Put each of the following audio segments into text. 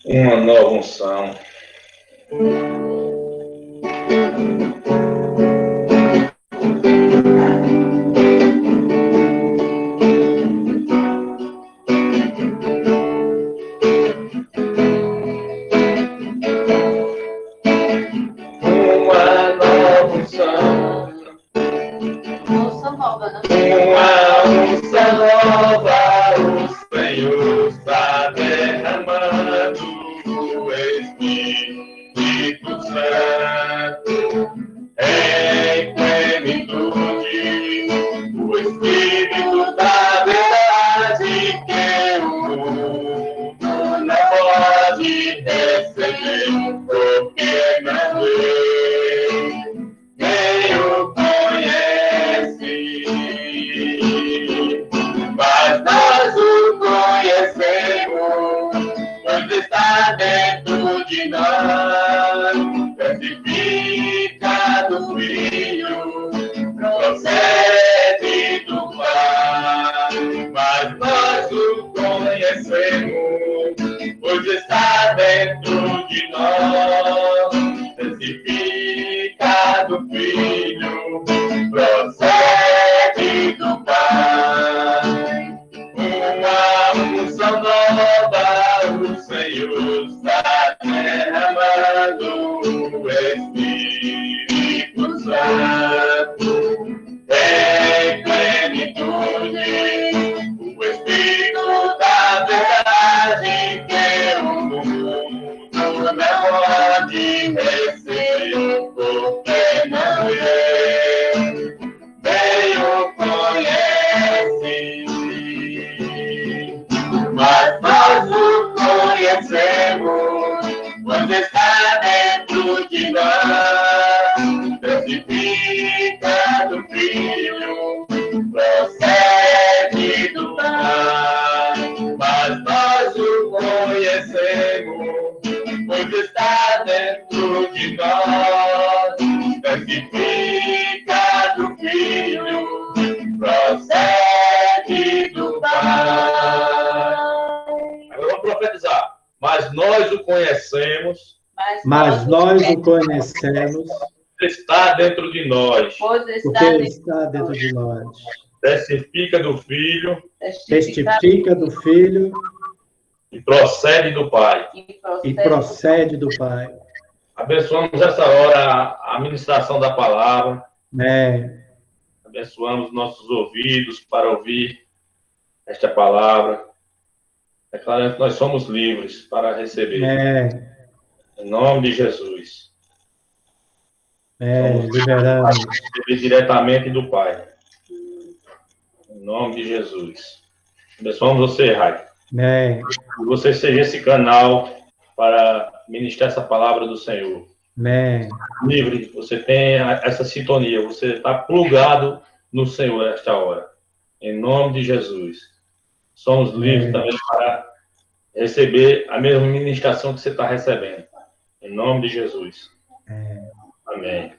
Uma nova unção. Mas nós o conhecemos. Está dentro de nós. Porque está dentro de nós. Testifica do Filho. Testifica do Filho. E procede do Pai. E procede do Pai. Abençoamos essa hora a ministração da palavra. Abençoamos nossos ouvidos para ouvir esta palavra. Declarando que nós somos livres para receber. Em nome de Jesus. Liberamos. Receber diretamente do Pai. Em nome de Jesus. Abençoamos você, Rai. Que você seja esse canal para ministrar essa palavra do Senhor. Livre, você tem essa sintonia, você está plugado no Senhor nesta hora. Em nome de Jesus. Somos livres também para receber a mesma ministração que você está recebendo. Em nome de Jesus. Amém.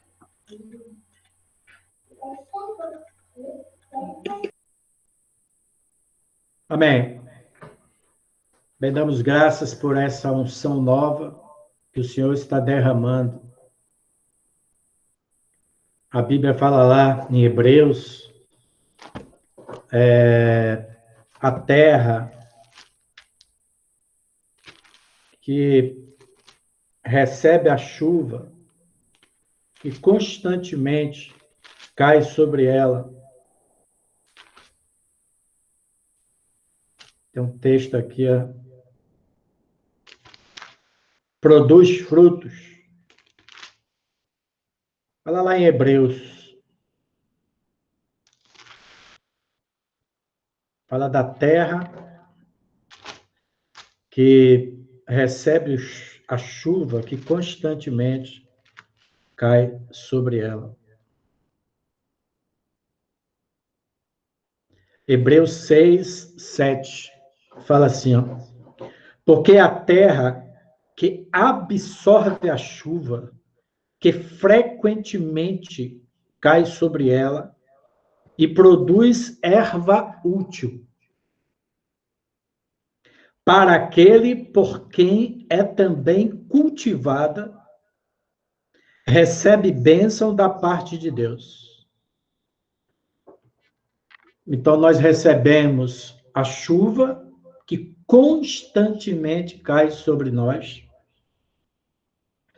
Amém. Bem, damos graças por essa unção nova que o Senhor está derramando. A Bíblia fala lá em Hebreus, a terra que recebe a chuva e constantemente cai sobre ela. Tem um texto aqui, produz frutos. Fala lá em Hebreus. Fala da terra que recebe a chuva que constantemente cai sobre ela. Hebreus 6, 7. Fala assim, porque a terra que absorve a chuva, que frequentemente cai sobre ela e produz erva útil, para aquele por quem é também cultivada, recebe bênção da parte de Deus. Então, nós recebemos a chuva que constantemente cai sobre nós,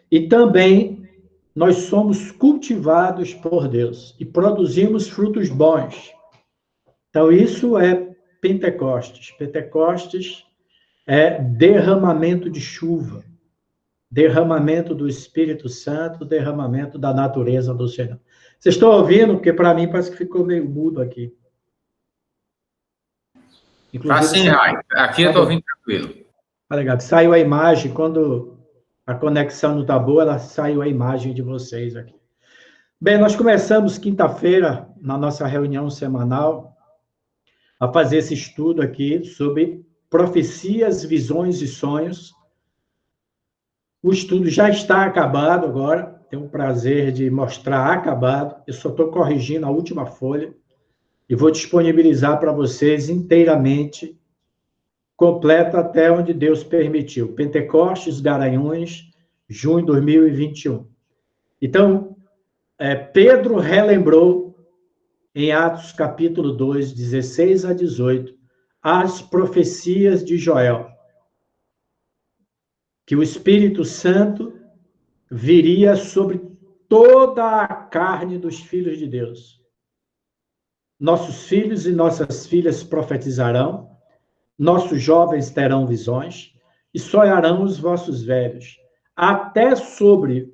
e também nós somos cultivados por Deus e produzimos frutos bons. Então, isso é Pentecostes. Pentecostes é derramamento de chuva, derramamento do Espírito Santo, derramamento da natureza do Senhor. Vocês estão ouvindo? Porque para mim parece que ficou meio mudo aqui. Inclusive, Rai. Aqui eu estou ouvindo tranquilo. Legal. Saiu a imagem, quando a conexão não está boa, saiu a imagem de vocês aqui. Bem, nós começamos quinta-feira, na nossa reunião semanal, a fazer esse estudo aqui sobre profecias, visões e sonhos. O estudo já está acabado agora, tenho o prazer de mostrar acabado. Eu só estou corrigindo a última folha e vou disponibilizar para vocês inteiramente, completo até onde Deus permitiu. Pentecostes, Garanhuns, junho de 2021. Então, Pedro relembrou em Atos capítulo 2, 16 a 18, as profecias de Joel, que o Espírito Santo viria sobre toda a carne dos filhos de Deus. Nossos filhos e nossas filhas profetizarão, nossos jovens terão visões, e sonharão os vossos velhos. Até sobre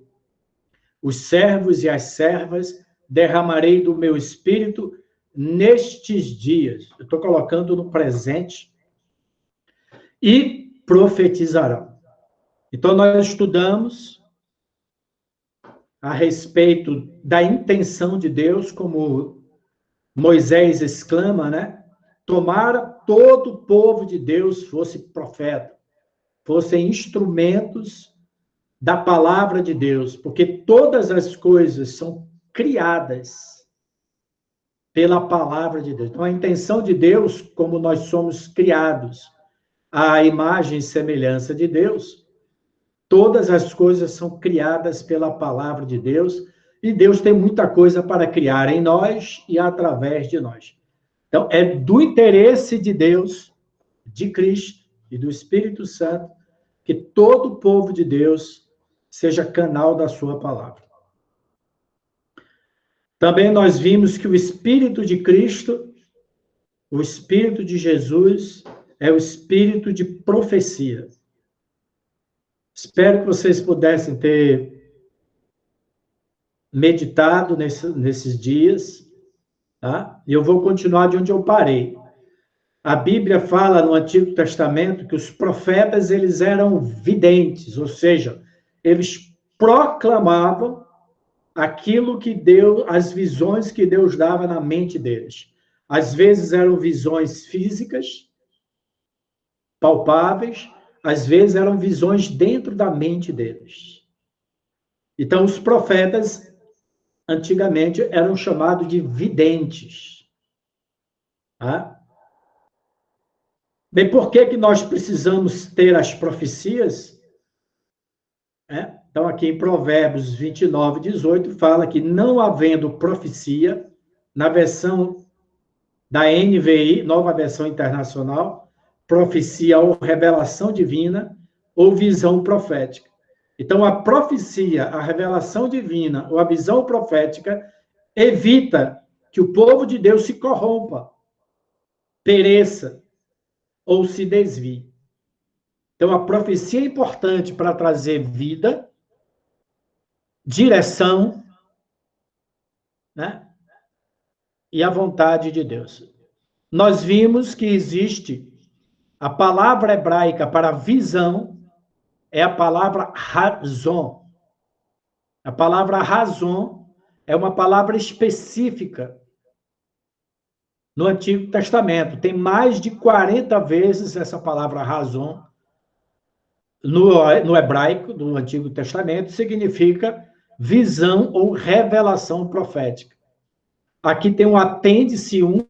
os servos e as servas derramarei do meu espírito nestes dias. Eu estou colocando no presente. E profetizarão. Então, nós estudamos a respeito da intenção de Deus, como Moisés exclama, né? Tomara todo o povo de Deus fosse profeta, fossem instrumentos da palavra de Deus, porque todas as coisas são criadas pela palavra de Deus. Então, a intenção de Deus, como nós somos criados à imagem e semelhança de Deus, todas as coisas são criadas pela palavra de Deus, e Deus tem muita coisa para criar em nós e através de nós. Então, é do interesse de Deus, de Cristo e do Espírito Santo, que todo o povo de Deus seja canal da sua palavra. Também nós vimos que o Espírito de Cristo, o Espírito de Jesus, é o Espírito de profecia. Espero que vocês pudessem ter meditado nesses dias, tá? E eu vou continuar de onde eu parei. A Bíblia fala no Antigo Testamento que os profetas, eles eram videntes, ou seja, eles proclamavam aquilo que Deus, as visões que Deus dava na mente deles. Às vezes eram visões físicas, palpáveis, às vezes eram visões dentro da mente deles. Então, os profetas, antigamente, eram chamados de videntes. Tá? Bem, por que nós precisamos ter as profecias? Então, aqui em Provérbios 29, 18, fala que não havendo profecia, na versão da NVI, Nova Versão Internacional, profecia ou revelação divina ou visão profética. Então, a profecia, a revelação divina ou a visão profética evita que o povo de Deus se corrompa, pereça ou se desvie. Então, a profecia é importante para trazer vida, direção, né? E a vontade de Deus. Nós vimos que existe a palavra hebraica para visão, é a palavra razon. A palavra razon é uma palavra específica no Antigo Testamento. Tem mais de 40 vezes essa palavra razon no hebraico do Antigo Testamento, significa visão ou revelação profética. Aqui tem um apêndice 1,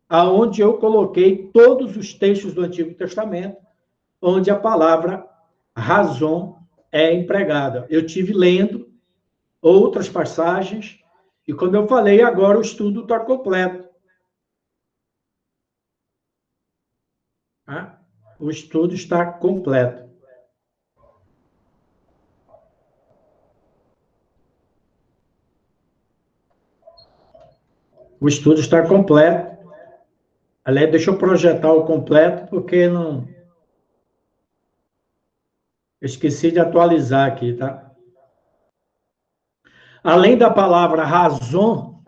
aonde eu coloquei todos os textos do Antigo Testamento onde a palavra razão é empregada. Eu tive lendo outras passagens, e como eu falei, agora o estudo está completo. Tá? O estudo está completo. O estudo está completo. Aliás, deixa eu projetar o completo, porque não... Eu esqueci de atualizar aqui, tá? Além da palavra razão,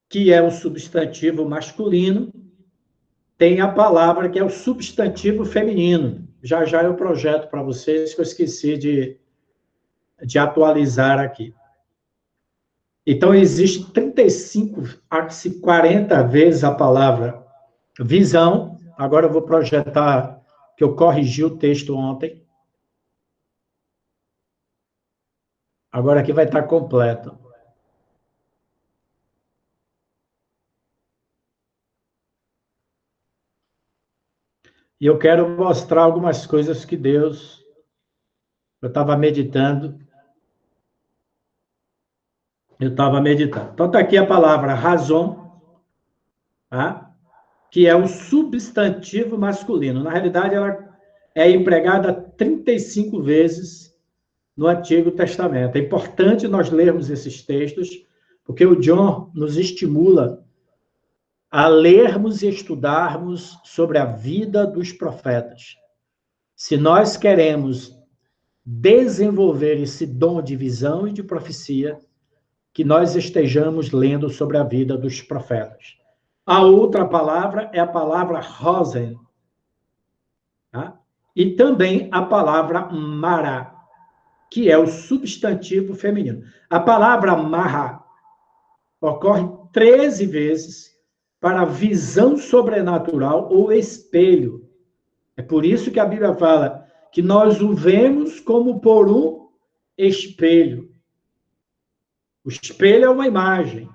que é o substantivo masculino, tem a palavra que é o substantivo feminino. Já já eu projeto para vocês, que eu esqueci de atualizar aqui. Então, existe 35 a 40 vezes a palavra visão. Agora eu vou projetar, que eu corrigi o texto ontem. Agora aqui vai estar completo. E eu quero mostrar algumas coisas que Deus... Eu estava meditando. Então, está aqui a palavra razão, tá? Que é o substantivo masculino. Na realidade, ela é empregada 35 vezes no Antigo Testamento. É importante nós lermos esses textos, porque o John nos estimula a lermos e estudarmos sobre a vida dos profetas. Se nós queremos desenvolver esse dom de visão e de profecia, que nós estejamos lendo sobre a vida dos profetas. A outra palavra é a palavra rosen, tá? E também a palavra mara, que é o substantivo feminino. A palavra marra ocorre 13 vezes para visão sobrenatural ou espelho. É por isso que a Bíblia fala que nós o vemos como por um espelho. O espelho é uma imagem.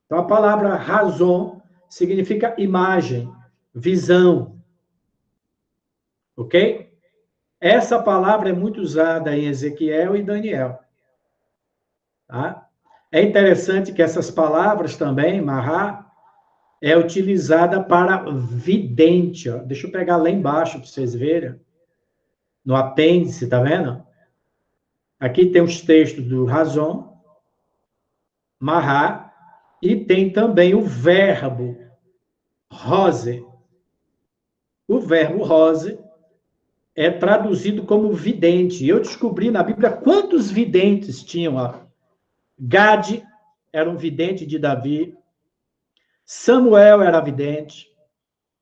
Então, a palavra razão significa imagem, visão. Ok? Essa palavra é muito usada em Ezequiel e Daniel. Tá? É interessante que essas palavras também, mará, é utilizada para vidente. Ó. Deixa eu pegar lá embaixo para vocês verem. No apêndice, tá vendo? Aqui tem os textos do razão, mará, e tem também o verbo rose. O verbo rose é traduzido como vidente. Eu descobri na Bíblia quantos videntes tinham lá. Gade era um vidente de Davi. Samuel era vidente.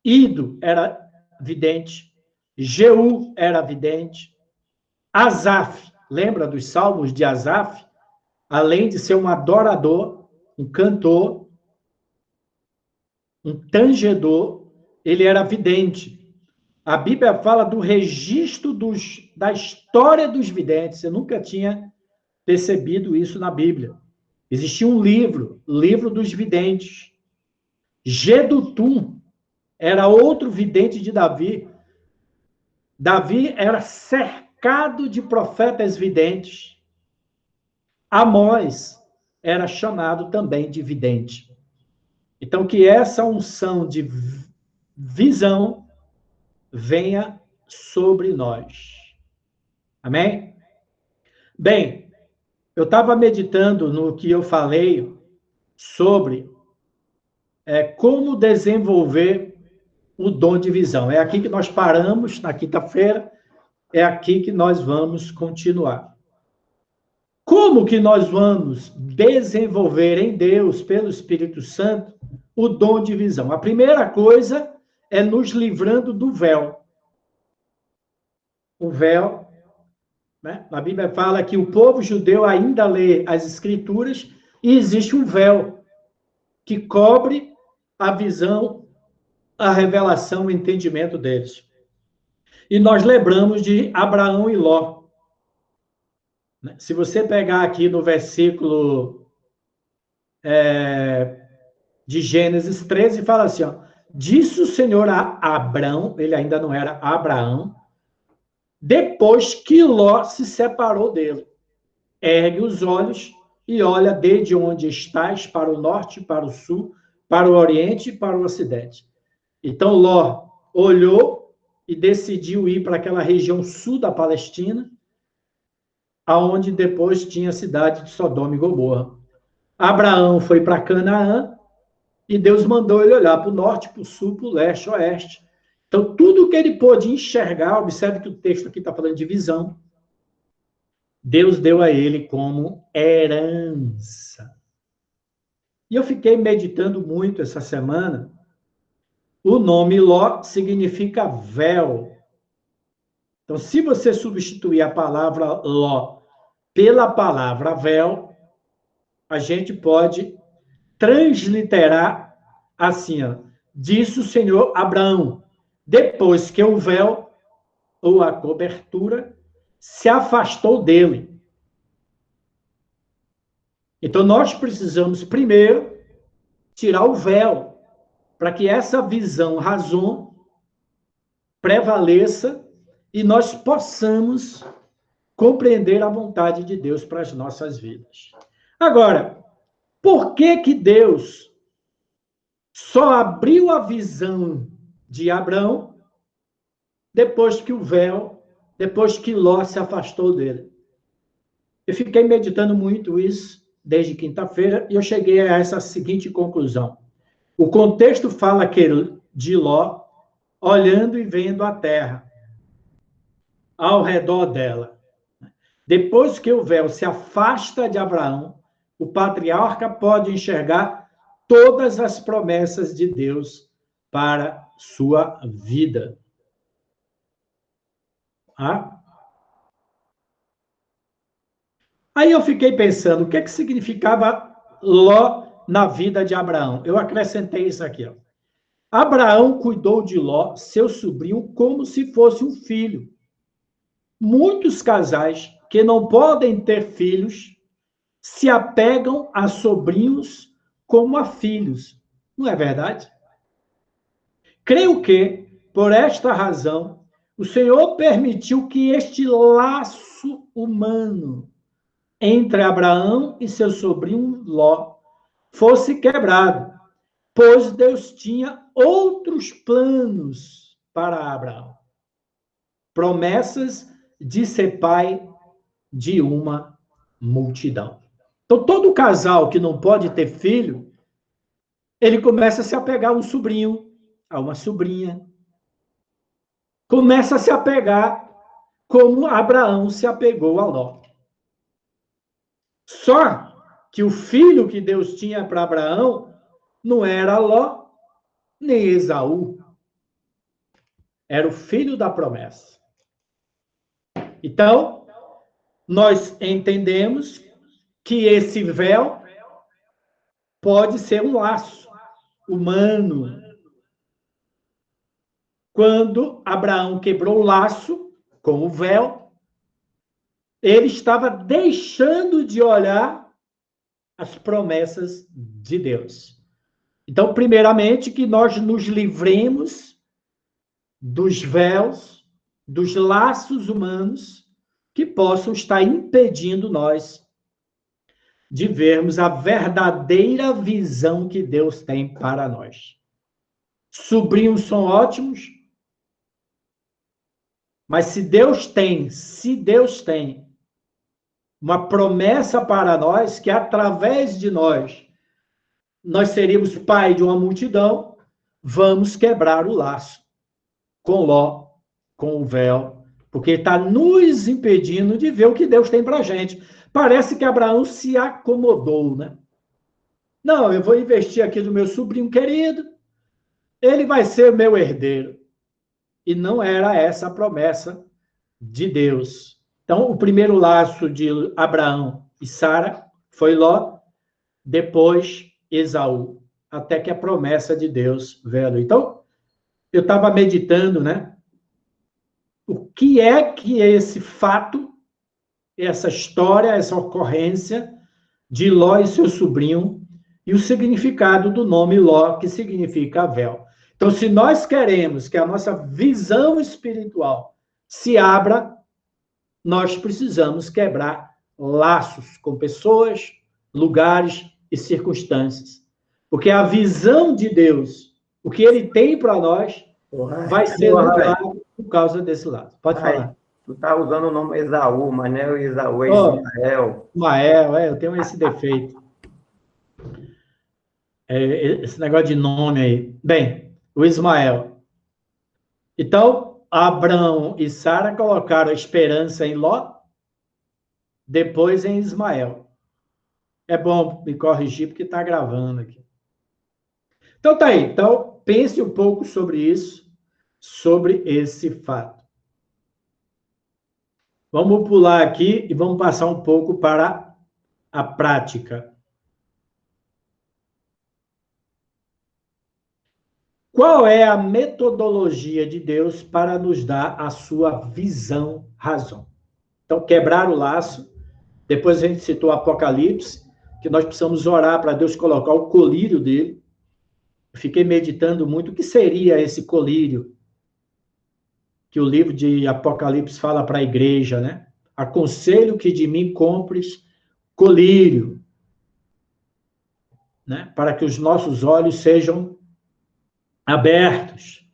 Ido era vidente. Jeú era vidente. Asaf, lembra dos salmos de Asaf? Além de ser um adorador, um cantor, um tangedor, ele era vidente. A Bíblia fala do registro da história dos videntes. Eu nunca tinha percebido isso na Bíblia. Existia um livro dos videntes. Gedutum era outro vidente de Davi. Davi era cercado de profetas videntes. Amós era chamado também de vidente. Então, que essa unção de visão venha sobre nós. Amém? Bem, eu estava meditando no que eu falei sobre como desenvolver o dom de visão. É aqui que nós paramos, na quinta-feira, é aqui que nós vamos continuar. Como que nós vamos desenvolver em Deus, pelo Espírito Santo, o dom de visão? A primeira coisa é nos livrando do véu. O véu, né? A Bíblia fala que o povo judeu ainda lê as Escrituras e existe um véu que cobre a visão, a revelação, o entendimento deles. E nós lembramos de Abraão e Ló. Se você pegar aqui no versículo de Gênesis 13, fala assim, ó, disse o Senhor a Abrão, ele ainda não era Abraão, depois que Ló se separou dele. Ergue os olhos e olha desde onde estás para o norte, para o sul, para o oriente e para o ocidente. Então Ló olhou e decidiu ir para aquela região sul da Palestina, aonde depois tinha a cidade de Sodoma e Gomorra. Abraão foi para Canaã e Deus mandou ele olhar para o norte, para o sul, para o leste, oeste. Então, tudo que ele pôde enxergar, observe que o texto aqui está falando de visão, Deus deu a ele como herança. E eu fiquei meditando muito essa semana. O nome Ló significa véu. Então, se você substituir a palavra Ló pela palavra véu, a gente pode transliterar assim, ó, disse o Senhor Abraão, depois que o véu, ou a cobertura, se afastou dele. Então, nós precisamos, primeiro, tirar o véu, para que essa visão razão prevaleça e nós possamos compreender a vontade de Deus para as nossas vidas. Agora, por que que Deus só abriu a visão de Abrão depois que o véu, depois que Ló se afastou dele? Eu fiquei meditando muito isso desde quinta-feira e eu cheguei a essa seguinte conclusão. O contexto fala que de Ló olhando e vendo a terra ao redor dela. Depois que o véu se afasta de Abraão, o patriarca pode enxergar todas as promessas de Deus para sua vida. Aí eu fiquei pensando, o que significava Ló na vida de Abraão? Eu acrescentei isso aqui. Ó. Abraão cuidou de Ló, seu sobrinho, como se fosse um filho. Muitos casais que não podem ter filhos se apegam a sobrinhos como a filhos. Não é verdade? Creio que, por esta razão, o Senhor permitiu que este laço humano entre Abraão e seu sobrinho Ló fosse quebrado, pois Deus tinha outros planos para Abraão. Promessas de ser pai de uma multidão. Então, todo casal que não pode ter filho, ele começa a se apegar a um sobrinho, a uma sobrinha. Começa a se apegar como Abraão se apegou a Ló. Só que o filho que Deus tinha para Abraão não era Ló, nem Esaú. Era o filho da promessa. Então, nós entendemos que esse véu pode ser um laço humano. Quando Abraão quebrou o laço com o véu, ele estava deixando de olhar as promessas de Deus. Então, primeiramente, que nós nos livremos dos véus, dos laços humanos que possam estar impedindo nós de vermos a verdadeira visão que Deus tem para nós. Sobrinhos são ótimos, mas se Deus tem uma promessa para nós, que através de nós seríamos pai de uma multidão, vamos quebrar o laço com Ló, com o véu, porque está nos impedindo de ver o que Deus tem para a gente. Parece que Abraão se acomodou, né? Não, eu vou investir aqui no meu sobrinho querido, ele vai ser meu herdeiro. E não era essa a promessa de Deus. Então, o primeiro laço de Abraão e Sara foi Ló, depois Esaú, até que a promessa de Deus veio. Então, eu estava meditando, né? O que é esse fato, essa história, essa ocorrência de Ló e seu sobrinho, e o significado do nome Ló, que significa véu. Então, se nós queremos que a nossa visão espiritual se abra, nós precisamos quebrar laços com pessoas, lugares e circunstâncias. Porque a visão de Deus, o que ele tem para nós, vai ser anulado por causa desse lado. Pode falar. Tu está usando o nome Esaú, mas não é o Esaú, é Ismael. Ismael, eu tenho esse defeito. Esse negócio de nome aí. Bem, o Ismael. Então, Abraão e Sara colocaram a esperança em Ló, depois em Ismael. É bom me corrigir, porque está gravando aqui. Então, tá aí. Então, pense um pouco sobre isso, sobre esse fato. Vamos pular aqui e vamos passar um pouco para a prática. Qual é a metodologia de Deus para nos dar a sua visão, razão? Então, quebrar o laço. Depois a gente citou o Apocalipse, que nós precisamos orar para Deus colocar o colírio dele. Eu fiquei meditando muito o que seria esse colírio que o livro de Apocalipse fala para a igreja, né? Aconselho que de mim compres colírio, né? Para que os nossos olhos sejam abertos.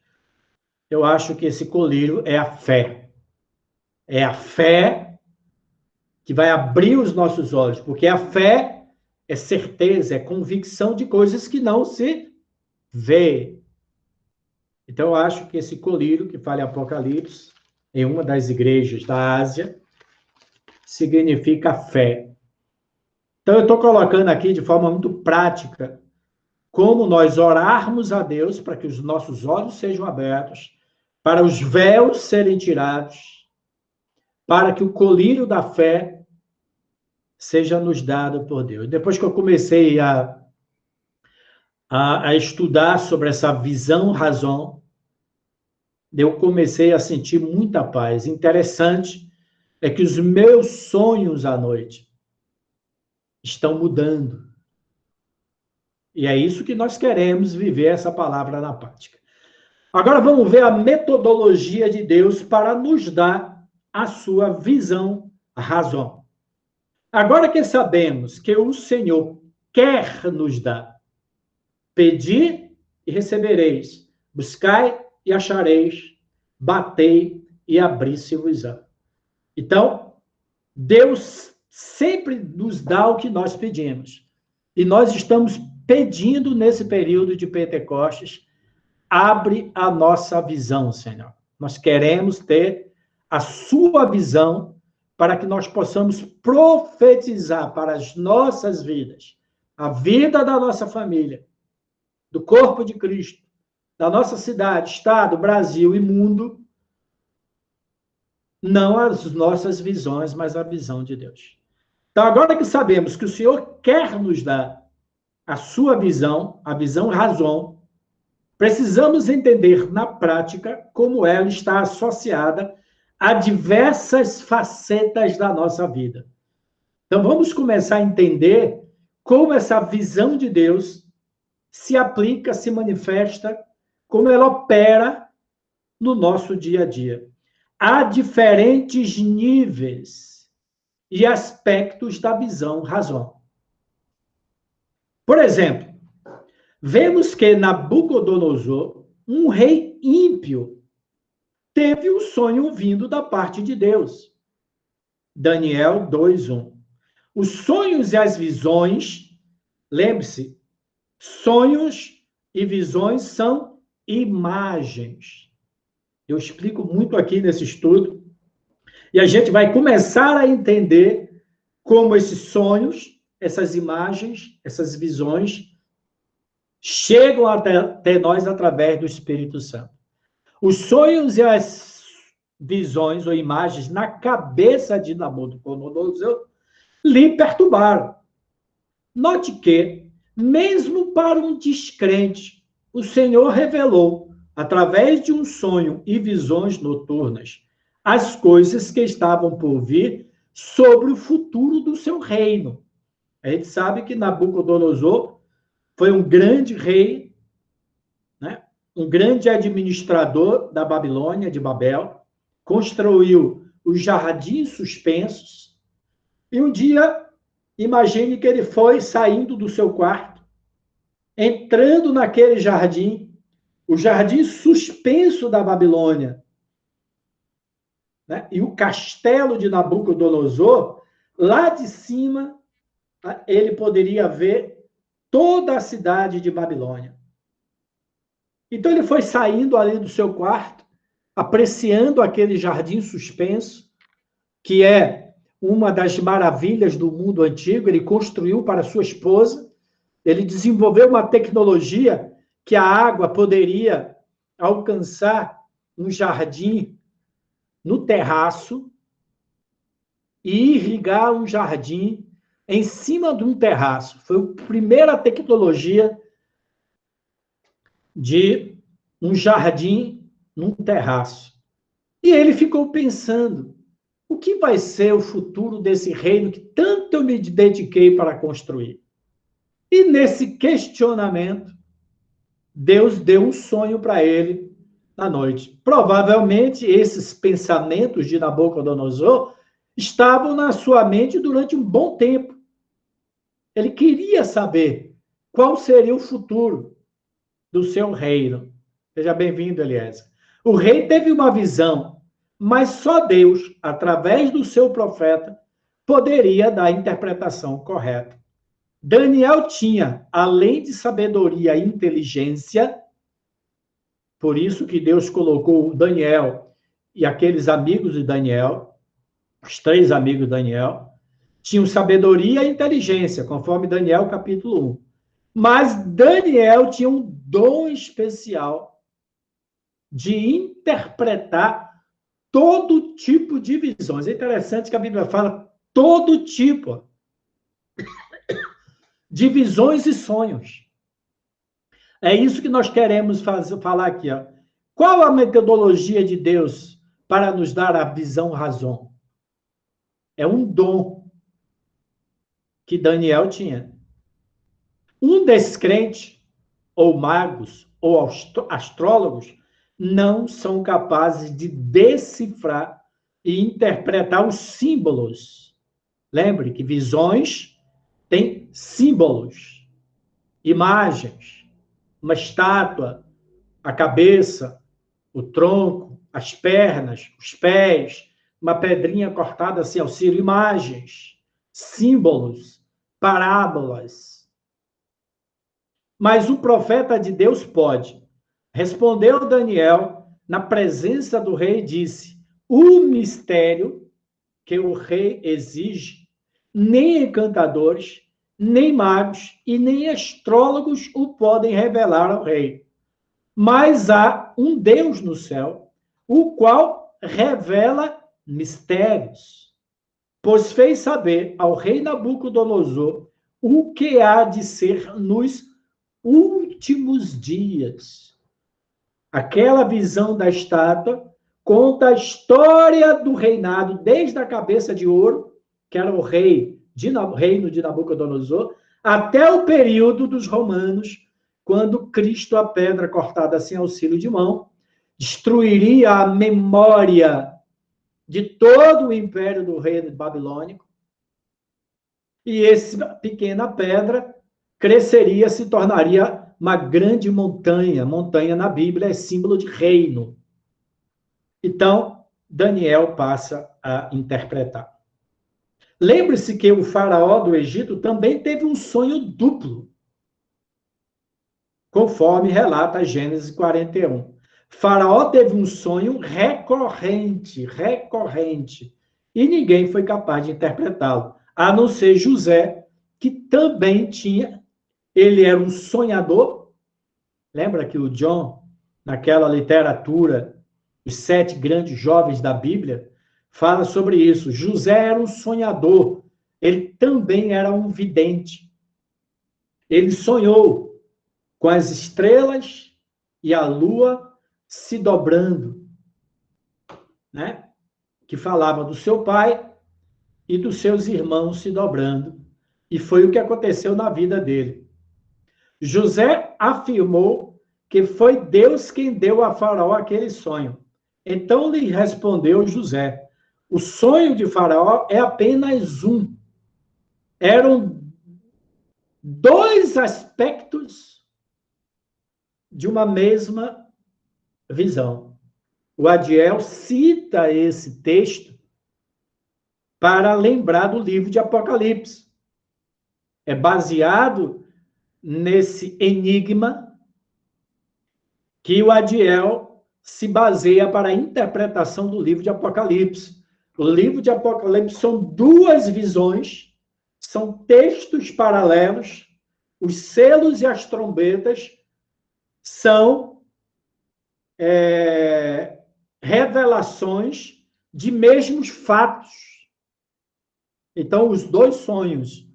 Eu acho que esse colírio é a fé. É a fé que vai abrir os nossos olhos, porque a fé é certeza, é convicção de coisas que não se vê. Então, eu acho que esse colírio que fala em Apocalipse, em uma das igrejas da Ásia, significa fé. Então, eu estou colocando aqui de forma muito prática como nós orarmos a Deus para que os nossos olhos sejam abertos, para os véus serem tirados, para que o colírio da fé seja nos dado por Deus. Depois que eu comecei a estudar sobre essa visão, razão, eu comecei a sentir muita paz. Interessante é que os meus sonhos à noite estão mudando. E é isso que nós queremos, viver essa palavra na prática. Agora vamos ver a metodologia de Deus para nos dar a sua visão, razão. Agora que sabemos que o Senhor quer nos dar, pedi e recebereis, buscai e achareis, batei e abri-se-vos-á. Então, Deus sempre nos dá o que nós pedimos. E nós estamos pedindo nesse período de Pentecostes, abre a nossa visão, Senhor. Nós queremos ter a sua visão para que nós possamos profetizar para as nossas vidas, a vida da nossa família, do corpo de Cristo, da nossa cidade, estado, Brasil e mundo, não as nossas visões, mas a visão de Deus. Então, agora que sabemos que o Senhor quer nos dar a sua visão, a visão razão, precisamos entender na prática como ela está associada a diversas facetas da nossa vida. Então, vamos começar a entender como essa visão de Deus se aplica, se manifesta, como ela opera no nosso dia a dia. Há diferentes níveis e aspectos da visão razão. Por exemplo, vemos que Nabucodonosor, um rei ímpio, teve um sonho vindo da parte de Deus. Daniel 2:1. Os sonhos e as visões, lembre-se, sonhos e visões são imagens. Eu explico muito aqui nesse estudo, e a gente vai começar a entender como esses sonhos, essas imagens, essas visões, chegam até nós através do Espírito Santo. Os sonhos e as visões ou imagens na cabeça de Nabucodonosor lhe perturbaram. Note que, mesmo para um descrente, o Senhor revelou, através de um sonho e visões noturnas, as coisas que estavam por vir sobre o futuro do seu reino. A gente sabe que Nabucodonosor foi um grande rei, né? um grande administrador da Babilônia, de Babel, construiu os jardins suspensos, e um dia, imagine que ele foi saindo do seu quarto, entrando naquele jardim, o jardim suspenso da Babilônia, né? E o castelo de Nabucodonosor, lá de cima, ele poderia ver toda a cidade de Babilônia. Então ele foi saindo ali do seu quarto, apreciando aquele jardim suspenso, que é uma das maravilhas do mundo antigo. Ele construiu para sua esposa, ele desenvolveu uma tecnologia que a água poderia alcançar um jardim no terraço e irrigar um jardim em cima de um terraço. Foi a primeira tecnologia de um jardim num terraço. E ele ficou pensando, o que vai ser o futuro desse reino que tanto eu me dediquei para construir? E nesse questionamento, Deus deu um sonho para ele na noite. Provavelmente, esses pensamentos de Nabucodonosor estavam na sua mente durante um bom tempo. Ele queria saber qual seria o futuro do seu reino. Seja bem-vindo, Eliezer. O rei teve uma visão, mas só Deus, através do seu profeta, poderia dar a interpretação correta. Daniel tinha, além de sabedoria e inteligência, por isso que Deus colocou Daniel e aqueles amigos de Daniel, os 3 amigos de Daniel, tinham sabedoria e inteligência, conforme Daniel capítulo 1. Mas Daniel tinha um dom especial de interpretar todo tipo de visões. É interessante que a Bíblia fala todo tipo de visões e sonhos. É isso que nós queremos falar aqui. Ó. Qual a metodologia de Deus para nos dar a visão razão? É um dom que Daniel tinha. Um descrente, ou magos, ou astrólogos, não são capazes de decifrar e interpretar os símbolos. Lembre que visões têm símbolos, imagens, uma estátua, a cabeça, o tronco, as pernas, os pés, uma pedrinha cortada assim, auxílio, imagens, símbolos, parábolas. Mas o profeta de Deus pode. Respondeu Daniel, na presença do rei, e disse: o mistério que o rei exige, nem encantadores, nem magos e nem astrólogos o podem revelar ao rei. Mas há um Deus no céu, o qual revela mistérios. Pois fez saber ao rei Nabucodonosor o que há de ser nos últimos dias. Aquela visão da estátua conta a história do reinado desde a cabeça de ouro, que era o reino de Nabucodonosor, até o período dos romanos, quando Cristo, a pedra cortada sem auxílio de mão, destruiria a memória de todo o império do reino babilônico, e essa pequena pedra cresceria, se tornaria uma grande montanha. Montanha na Bíblia é símbolo de reino. Então, Daniel passa a interpretar. Lembre-se que o faraó do Egito também teve um sonho duplo, conforme relata Gênesis 41. Faraó teve um sonho recorrente, e ninguém foi capaz de interpretá-lo, a não ser José, que também tinha. Ele era um sonhador. Lembra que o John, naquela literatura, os 7 grandes jovens da Bíblia, fala sobre isso. José era um sonhador. Ele também era um vidente. Ele sonhou com as estrelas e a lua se dobrando, né? Que falava do seu pai e dos seus irmãos se dobrando. E foi o que aconteceu na vida dele. José afirmou que foi Deus quem deu a Faraó aquele sonho. Então lhe respondeu José: o sonho de Faraó é apenas um. Eram dois aspectos de uma mesma visão. O Adiel cita esse texto para lembrar do livro de Apocalipse. É baseado nesse enigma que o Adiel se baseia para a interpretação do livro de Apocalipse. O livro de Apocalipse são duas visões, são textos paralelos, os selos e as trombetas são revelações de mesmos fatos. Então, os dois sonhos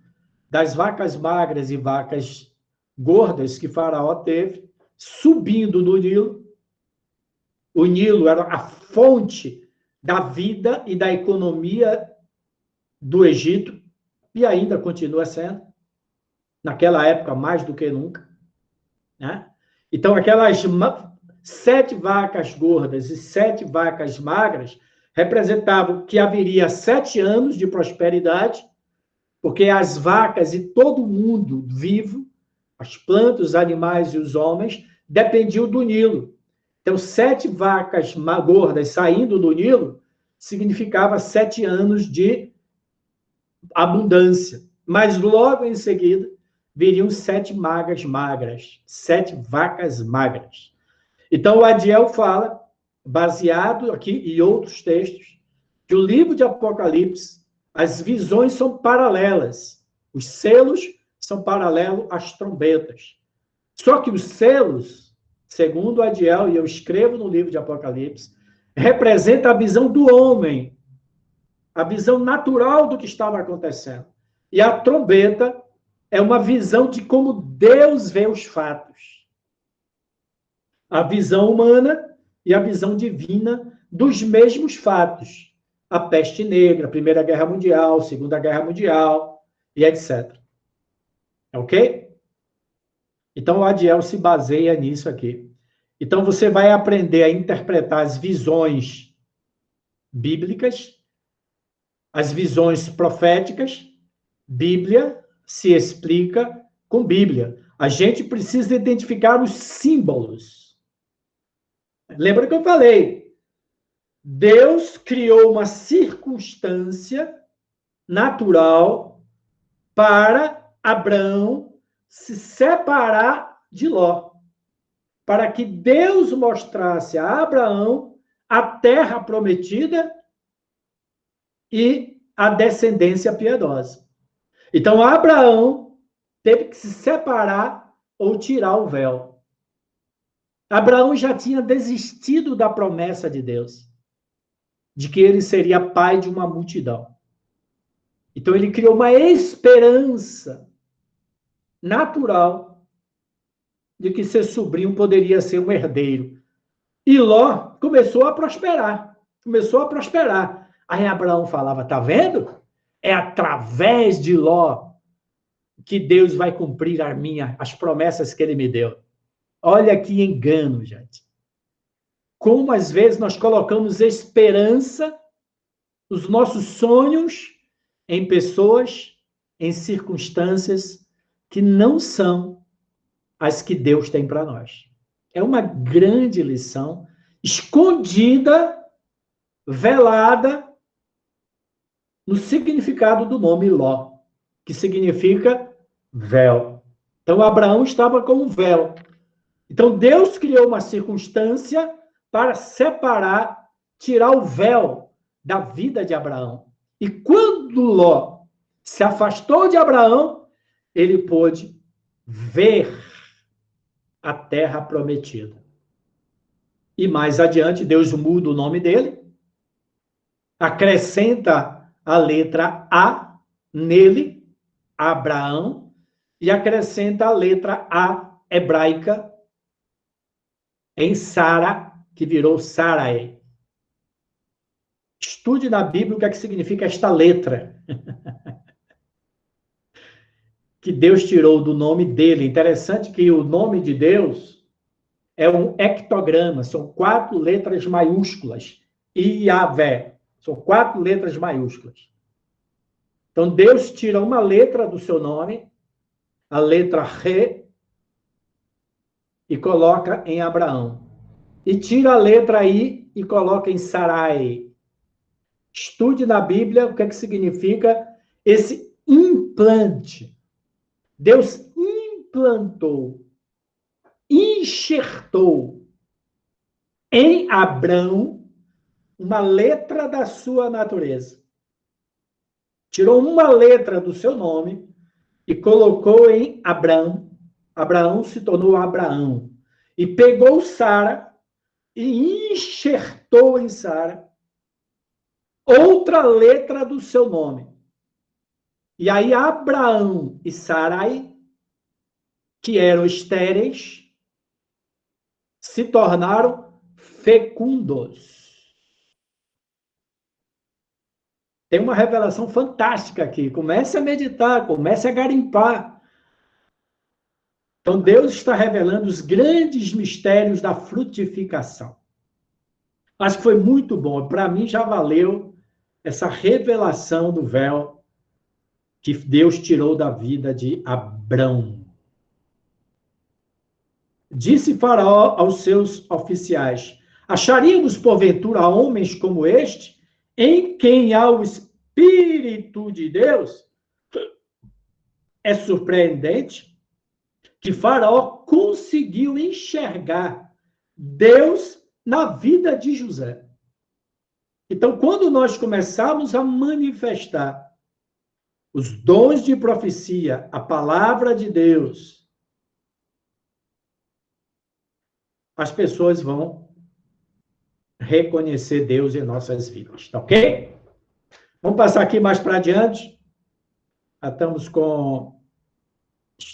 das vacas magras e vacas gordas que Faraó teve, subindo no Nilo. O Nilo era a fonte da vida e da economia do Egito, e ainda continua sendo, naquela época mais do que nunca, né? Então, aquelas 7 vacas gordas e 7 vacas magras representavam que haveria 7 anos de prosperidade, porque as vacas e todo mundo vivo, as plantas, os animais e os homens, dependiam do Nilo. Então, 7 vacas gordas saindo do Nilo significava 7 anos de abundância. Mas logo em seguida viriam 7 magras, 7 vacas magras. Então, o Adiel fala, baseado aqui em outros textos, que o livro de Apocalipse, as visões são paralelas. Os selos são paralelos às trombetas. Só que os selos, segundo Adiel, e eu escrevo no livro de Apocalipse, representa a visão do homem, a visão natural do que estava acontecendo. E a trombeta é uma visão de como Deus vê os fatos. A visão humana e a visão divina dos mesmos fatos. A peste negra, a Primeira Guerra Mundial, Segunda Guerra Mundial, e etc. Ok? Então, o Adiel se baseia nisso aqui. Então, você vai aprender a interpretar as visões bíblicas, as visões proféticas. Bíblia se explica com Bíblia. A gente precisa identificar os símbolos. Lembra que eu falei? Deus criou uma circunstância natural para Abraão se separar de Ló, para que Deus mostrasse a Abraão a terra prometida e a descendência piedosa. Então, Abraão teve que se separar ou tirar o véu. Abraão já tinha desistido da promessa de Deus, de que ele seria pai de uma multidão. Então, ele criou uma esperança natural de que seu sobrinho poderia ser um herdeiro. E Ló começou a prosperar. Aí Abraão falava, tá vendo? É através de Ló que Deus vai cumprir as promessas que ele me deu. Olha que engano, gente. Como às vezes nós colocamos esperança, os nossos sonhos em pessoas, em circunstâncias que não são as que Deus tem para nós. É uma grande lição, escondida, velada, no significado do nome Ló, que significa véu. Então, Abraão estava com um véu. Então, Deus criou uma circunstância para separar, tirar o véu da vida de Abraão. E quando Ló se afastou de Abraão, ele pôde ver a terra prometida. E mais adiante, Deus muda o nome dele, acrescenta a letra A nele, Abraão, e acrescenta a letra A hebraica em Sara, que virou Sarai. Estude na Bíblia o que é que significa esta letra. Que Deus tirou do nome dele. Interessante que o nome de Deus é um ectograma, são 4 letras maiúsculas. Iavé, são 4 letras maiúsculas. Então, Deus tira uma letra do seu nome, a letra Re, e coloca em Abraão. E tira a letra I e coloca em Sarai. Estude na Bíblia o que significa esse implante. Deus implantou, enxertou em Abrão uma letra da sua natureza. Tirou uma letra do seu nome e colocou em Abrão. Abraão se tornou Abraão. E pegou Sara e enxertou em Sara outra letra do seu nome. E aí Abraão e Sarai, que eram estéreis, se tornaram fecundos. Tem uma revelação fantástica aqui. Comece a meditar, comece a garimpar. Então, Deus está revelando os grandes mistérios da frutificação. Acho que foi muito bom. Para mim, já valeu essa revelação do véu que Deus tirou da vida de Abrão. Disse Faraó aos seus oficiais: acharíamos, porventura, homens como este, em quem há o Espírito de Deus? É surpreendente que Faraó conseguiu enxergar Deus na vida de José. Então, quando nós começarmos a manifestar os dons de profecia, a palavra de Deus, as pessoas vão reconhecer Deus em nossas vidas, tá ok? Vamos passar aqui mais para adiante. Já estamos com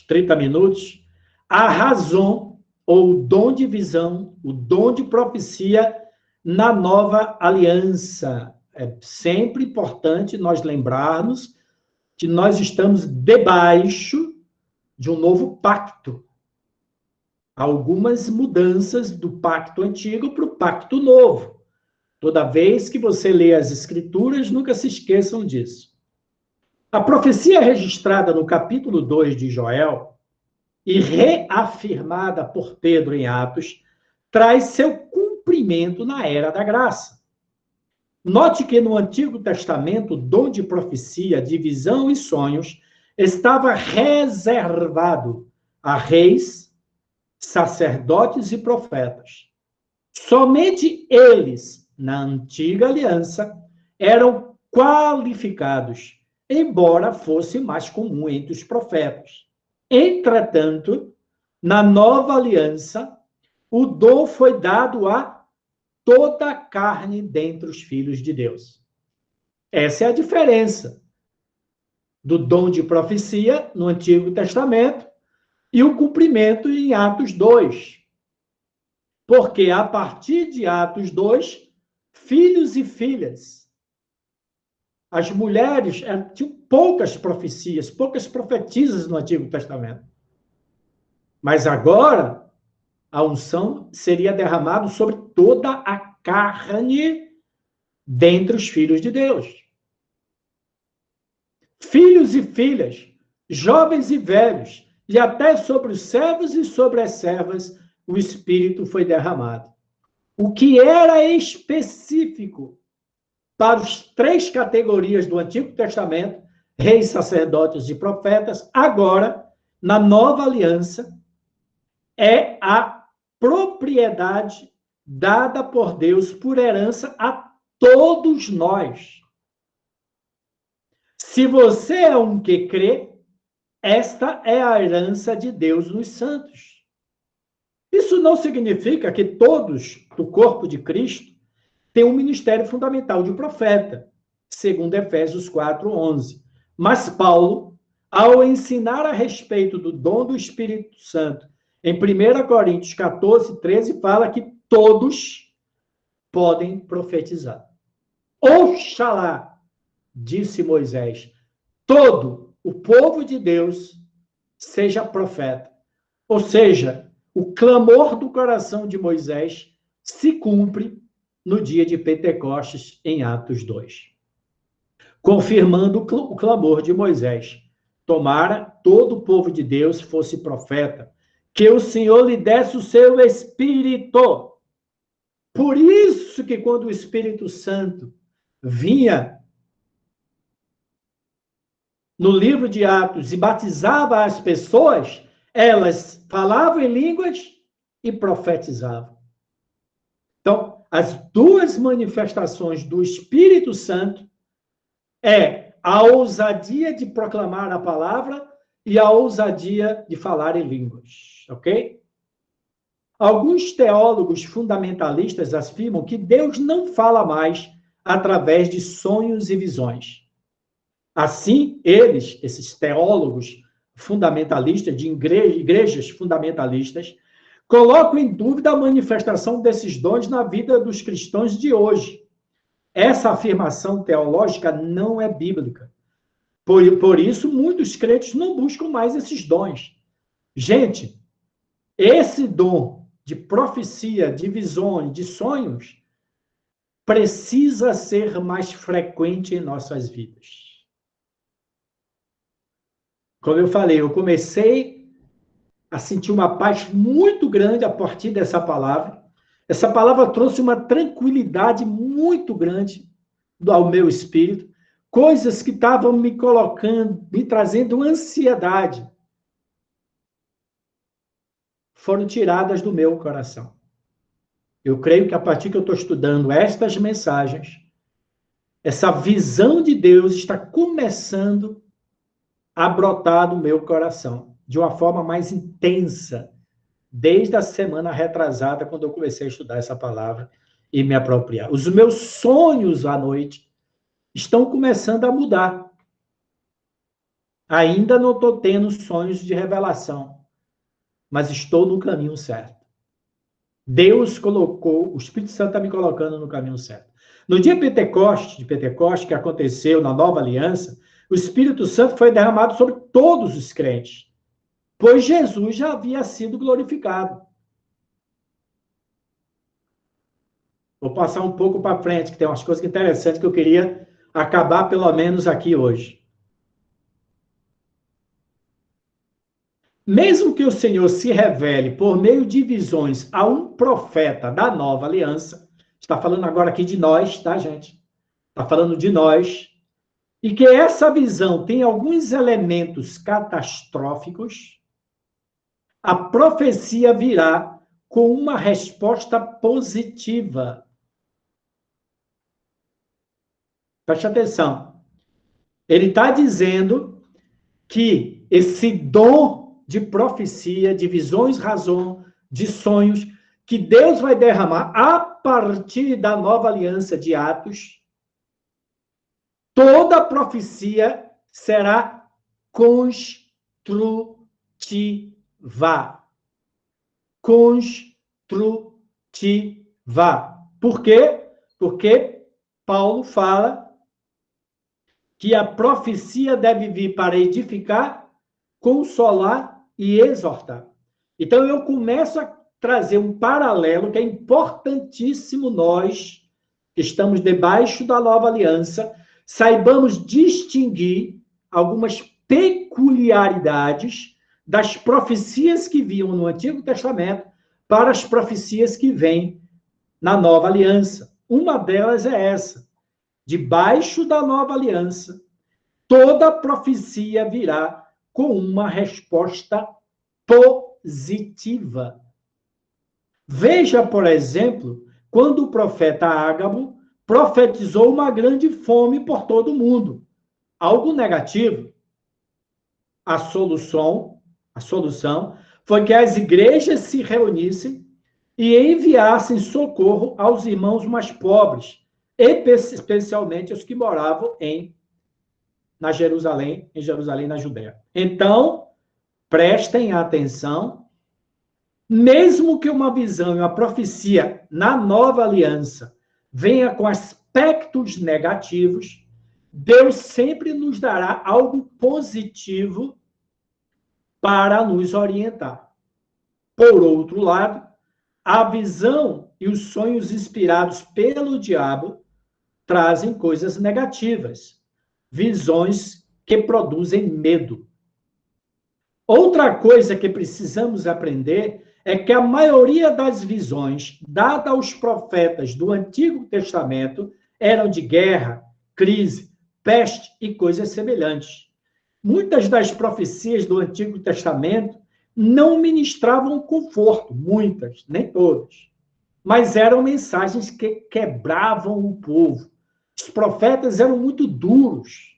30 minutos. A razão, ou o dom de visão, o dom de profecia na nova aliança. É sempre importante nós lembrarmos que nós estamos debaixo de um novo pacto. Algumas mudanças do pacto antigo para o pacto novo. Toda vez que você lê as Escrituras, nunca se esqueçam disso. A profecia registrada no capítulo 2 de Joel e reafirmada por Pedro em Atos, traz seu cumprimento na era da graça. Note que no Antigo Testamento, o dom de profecia, de visão e sonhos estava reservado a reis, sacerdotes e profetas. Somente eles, na antiga aliança, eram qualificados, embora fosse mais comum entre os profetas. Entretanto, na nova aliança, o dom foi dado a toda a carne dentre os filhos de Deus. Essa é a diferença do dom de profecia no Antigo Testamento e o cumprimento em Atos 2. Porque a partir de Atos 2, filhos e filhas, as mulheres tinham poucas profecias, poucas profetisas no Antigo Testamento. Mas agora, a unção seria derramada sobre toda a carne dentre os filhos de Deus. Filhos e filhas, jovens e velhos, e até sobre os servos e sobre as servas, o Espírito foi derramado. O que era específico para as 3 categorias do Antigo Testamento, reis, sacerdotes e profetas, agora, na nova aliança, é a propriedade dada por Deus por herança a todos nós. Se você é um que crê, esta é a herança de Deus nos santos. Isso não significa que todos do corpo de Cristo têm um ministério fundamental de profeta, segundo Efésios 4:11. Mas Paulo, ao ensinar a respeito do dom do Espírito Santo, em 1 Coríntios 14:13, fala que todos podem profetizar. Oxalá, disse Moisés, todo o povo de Deus seja profeta. Ou seja, o clamor do coração de Moisés se cumpre no dia de Pentecostes, em Atos 2. Confirmando o clamor de Moisés. Tomara todo o povo de Deus fosse profeta, que o Senhor lhe desse o seu Espírito. Por isso que quando o Espírito Santo vinha no livro de Atos e batizava as pessoas, elas falavam em línguas e profetizavam. Então, as duas manifestações do Espírito Santo é a ousadia de proclamar a palavra e a ousadia de falar em línguas, ok? Alguns teólogos fundamentalistas afirmam que Deus não fala mais através de sonhos e visões. Assim, esses teólogos fundamentalistas, de igrejas fundamentalistas, colocam em dúvida a manifestação desses dons na vida dos cristãos de hoje. Essa afirmação teológica não é bíblica. Por isso, muitos crentes não buscam mais esses dons. Gente, esse dom de profecia, de visões, de sonhos, precisa ser mais frequente em nossas vidas. Como eu falei, eu comecei a sentir uma paz muito grande a partir dessa palavra. Essa palavra trouxe uma tranquilidade muito grande ao meu espírito, coisas que estavam me colocando, me trazendo ansiedade, foram tiradas do meu coração. Eu creio que a partir que eu estou estudando estas mensagens, essa visão de Deus está começando a brotar do meu coração, de uma forma mais intensa, desde a semana retrasada, quando eu comecei a estudar essa palavra e me apropriar. Os meus sonhos à noite estão começando a mudar. Ainda não estou tendo sonhos de revelação, mas estou no caminho certo. Deus colocou, o Espírito Santo está me colocando no caminho certo. No dia de Pentecostes, que aconteceu na Nova Aliança, o Espírito Santo foi derramado sobre todos os crentes, pois Jesus já havia sido glorificado. Vou passar um pouco para frente, que tem umas coisas interessantes que eu queria acabar pelo menos aqui hoje. Mesmo que o Senhor se revele por meio de visões a um profeta da Nova Aliança, está falando agora aqui de nós, tá, gente? Está falando de nós. E que essa visão tem alguns elementos catastróficos, a profecia virá com uma resposta positiva. Preste atenção. Ele está dizendo que esse dom de profecia, de visões, razão, de sonhos, que Deus vai derramar a partir da nova aliança de Atos, toda profecia será construtiva. Construtiva. Por quê? Porque Paulo fala que a profecia deve vir para edificar, consolar e exortar. Então, eu começo a trazer um paralelo que é importantíssimo nós, que estamos debaixo da nova aliança, saibamos distinguir algumas peculiaridades das profecias que vinham no Antigo Testamento para as profecias que vêm na Nova Aliança. Uma delas é essa. Debaixo da Nova Aliança, toda profecia virá com uma resposta positiva. Veja, por exemplo, quando o profeta Ágabo profetizou uma grande fome por todo o mundo. Algo negativo. A solução foi que as igrejas se reunissem e enviassem socorro aos irmãos mais pobres, especialmente os que moravam em Jerusalém, na Judéia. Então, prestem atenção, mesmo que uma visão e uma profecia na nova aliança venha com aspectos negativos, Deus sempre nos dará algo positivo para nos orientar. Por outro lado, a visão e os sonhos inspirados pelo diabo trazem coisas negativas, visões que produzem medo. Outra coisa que precisamos aprender é que a maioria das visões dadas aos profetas do Antigo Testamento eram de guerra, crise, peste e coisas semelhantes. Muitas das profecias do Antigo Testamento não ministravam conforto, muitas, nem todas, mas eram mensagens que quebravam o povo. Os profetas eram muito duros.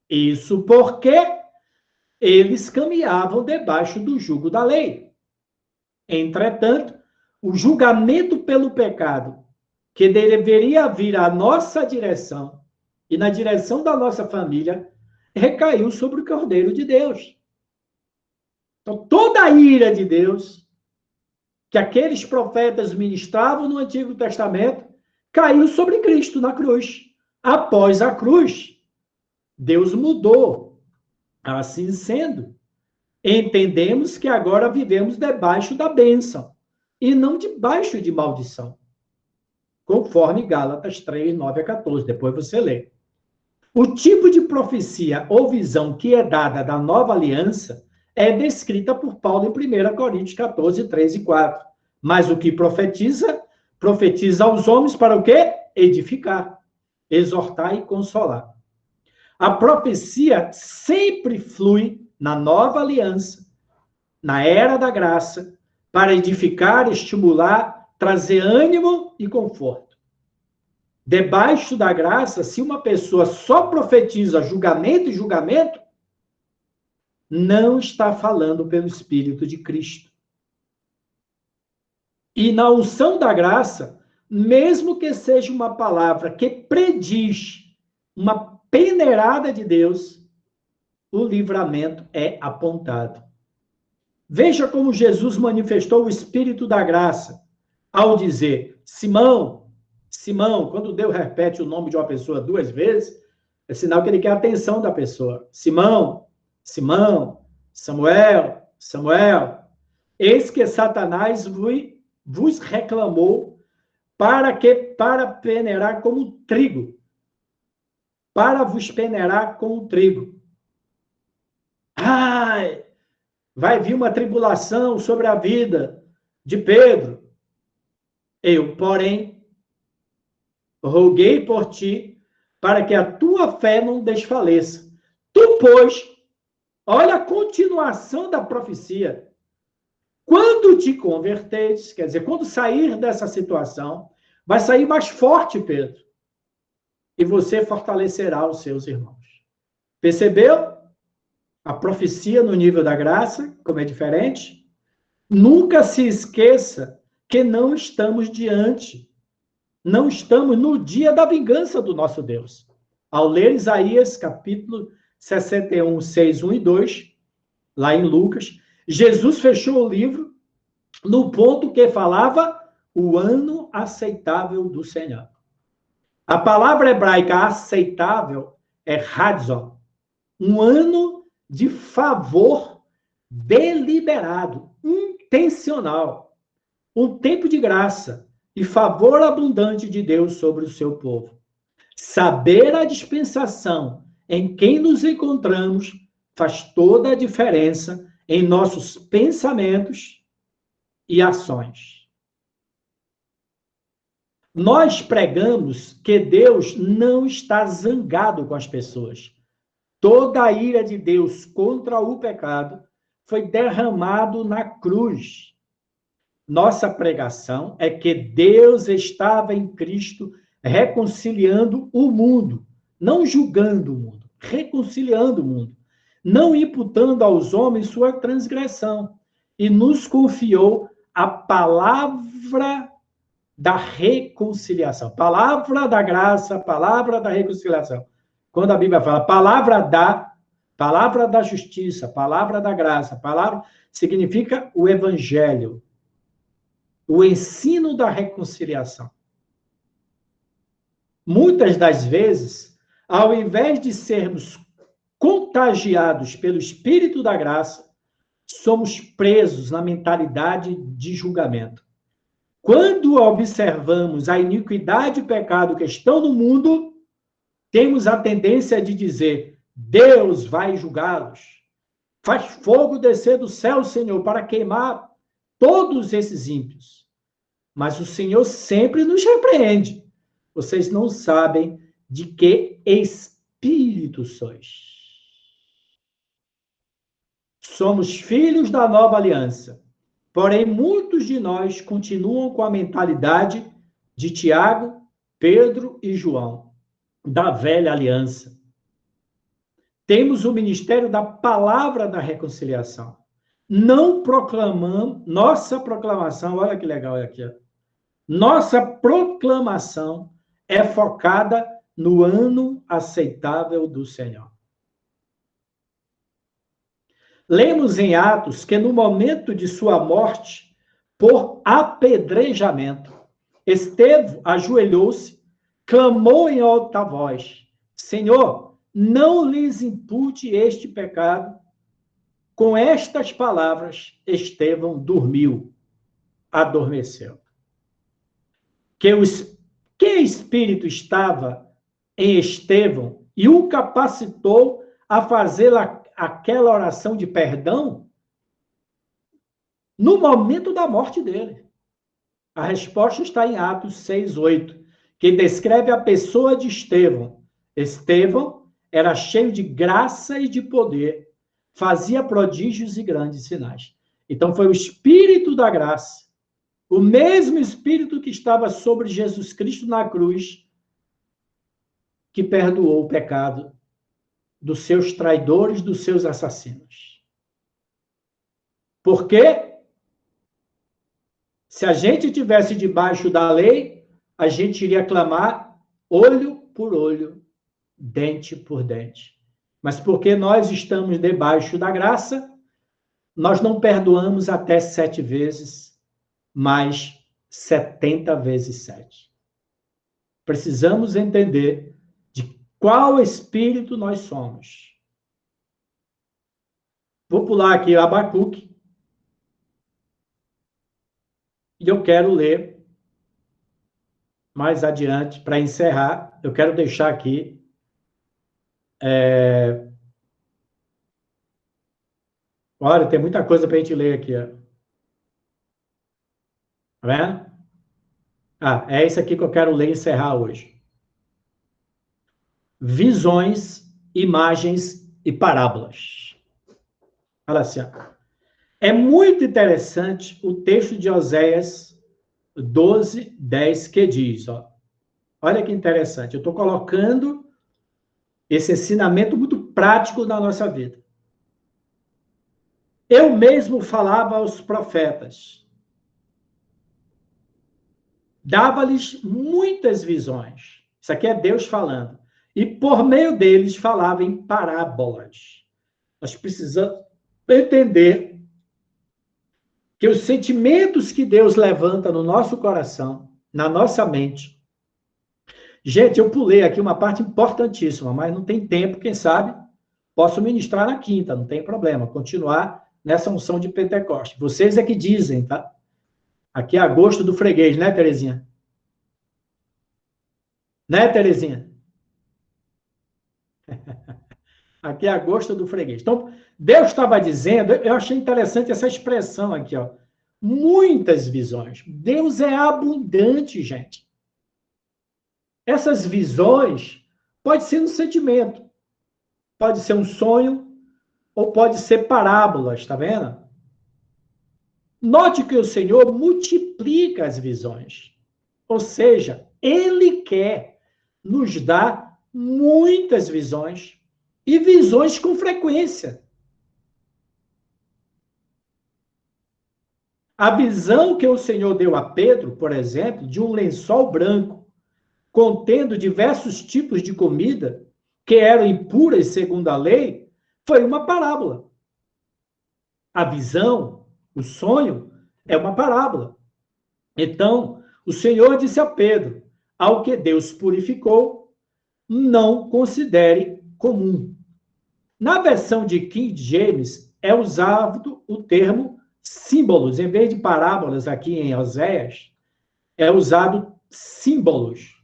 Isso porque eles caminhavam debaixo do jugo da lei. Entretanto, o julgamento pelo pecado, que deveria vir à nossa direção e na direção da nossa família, recaiu sobre o Cordeiro de Deus. Então, toda a ira de Deus que aqueles profetas ministravam no Antigo Testamento caiu sobre Cristo na cruz. Após a cruz, Deus mudou. Assim sendo, entendemos que agora vivemos debaixo da bênção e não debaixo de maldição, conforme Gálatas 3, 9 a 14. Depois você lê. O tipo de profecia ou visão que é dada da nova aliança é descrita por Paulo em 1 Coríntios 14, 3 e 4. Mas o que profetiza, profetiza aos homens para o quê? Edificar, exortar e consolar. A profecia sempre flui na nova aliança, na era da graça, para edificar, estimular, trazer ânimo e conforto. Debaixo da graça, se uma pessoa só profetiza julgamento e julgamento, não está falando pelo Espírito de Cristo. E na unção da graça, mesmo que seja uma palavra que prediz uma peneirada de Deus, o livramento é apontado. Veja como Jesus manifestou o Espírito da graça ao dizer: Simão, Simão. Quando Deus repete o nome de uma pessoa 2 vezes, é sinal que ele quer a atenção da pessoa. Simão, Simão, Samuel, Samuel, eis que Satanás vos reclamou para peneirar como trigo. Para vos peneirar como trigo. Ai, vai vir uma tribulação sobre a vida de Pedro. Eu, porém, roguei por ti para que a tua fé não desfaleça. Tu, pois, olha a continuação da profecia. Quando te converteres, quer dizer, quando sair dessa situação, vai sair mais forte, Pedro. E você fortalecerá os seus irmãos. Percebeu? A profecia no nível da graça, como é diferente. Nunca se esqueça que não estamos não estamos no dia da vingança do nosso Deus. Ao ler Isaías, capítulo 61, 6, 1 e 2, lá em Lucas, Jesus fechou o livro no ponto que falava o ano aceitável do Senhor. A palavra hebraica aceitável é hadzon, um ano de favor deliberado, intencional, um tempo de graça e favor abundante de Deus sobre o seu povo. Saber a dispensação em quem nos encontramos faz toda a diferença em nossos pensamentos e ações. Nós pregamos que Deus não está zangado com as pessoas. Toda a ira de Deus contra o pecado foi derramado na cruz. Nossa pregação é que Deus estava em Cristo reconciliando o mundo, não julgando o mundo, reconciliando o mundo, não imputando aos homens sua transgressão, e nos confiou a palavra da reconciliação, palavra da graça, palavra da reconciliação. Quando a Bíblia fala palavra da justiça, palavra da graça, palavra significa o evangelho, o ensino da reconciliação. Muitas das vezes, ao invés de sermos contagiados pelo Espírito da graça, somos presos na mentalidade de julgamento. Quando observamos a iniquidade e o pecado que estão no mundo, temos a tendência de dizer: Deus vai julgá-los. Faz fogo descer do céu, Senhor, para queimar todos esses ímpios. Mas o Senhor sempre nos repreende. Vocês não sabem de que espírito sois. Somos filhos da nova aliança. Porém, muitos de nós continuam com a mentalidade de Tiago, Pedro e João, da velha aliança. Temos o ministério da palavra da reconciliação. Não proclamamos, nossa proclamação, olha que legal aqui, ó. Nossa proclamação é focada no ano aceitável do Senhor. Lemos em Atos que no momento de sua morte, por apedrejamento, Estevão ajoelhou-se, clamou em alta voz: Senhor, não lhes impute este pecado. Com estas palavras, Estevão dormiu, adormeceu. Que espírito estava em Estevão e o capacitou a fazer aquela oração de perdão no momento da morte dele? A resposta está em Atos 6:8, que descreve a pessoa de Estevão. Estevão era cheio de graça e de poder, fazia prodígios e grandes sinais. Então foi o Espírito da graça, o mesmo Espírito que estava sobre Jesus Cristo na cruz, que perdoou o pecado dos seus traidores, dos seus assassinos. Por quê? Se a gente tivesse debaixo da lei, a gente iria clamar olho por olho, dente por dente. Mas porque nós estamos debaixo da graça, nós não perdoamos até 7 vezes, mas 70 vezes 7. Precisamos entender de qual espírito nós somos. Vou pular aqui Abacuque. E eu quero ler mais adiante, para encerrar, eu quero deixar aqui olha, tem muita coisa para a gente ler aqui. Ó. Tá vendo? É isso aqui que eu quero ler e encerrar hoje. Visões, imagens e parábolas. Olha assim. Ó. É muito interessante o texto de Oséias 12:10 que diz, ó. Olha que interessante. Eu estou colocando esse ensinamento muito prático na nossa vida. Eu mesmo falava aos profetas, dava-lhes muitas visões. Isso aqui é Deus falando. E por meio deles falava em parábolas. Nós precisamos entender que os sentimentos que Deus levanta no nosso coração, na nossa mente. Gente, eu pulei aqui uma parte importantíssima, mas não tem tempo, quem sabe, posso ministrar na quinta, não tem problema, continuar nessa unção de Pentecostes. Vocês é que dizem, tá? Aqui é agosto do freguês, né, Terezinha? Né, Terezinha? Aqui é agosto do freguês. Então, Deus estava dizendo, eu achei interessante essa expressão aqui, ó. Muitas visões. Deus é abundante, gente. Essas visões pode ser um sentimento, pode ser um sonho, ou pode ser parábolas, tá vendo? Note que o Senhor multiplica as visões. Ou seja, Ele quer nos dar muitas visões e visões com frequência. A visão que o Senhor deu a Pedro, por exemplo, de um lençol branco, contendo diversos tipos de comida que eram impuras segundo a lei, foi uma parábola. A visão, o sonho, é uma parábola. Então, o Senhor disse a Pedro, ao que Deus purificou, não considere comum. Na versão de King James, é usado o termo símbolos. Em vez de parábolas, aqui em Oséias, é usado símbolos,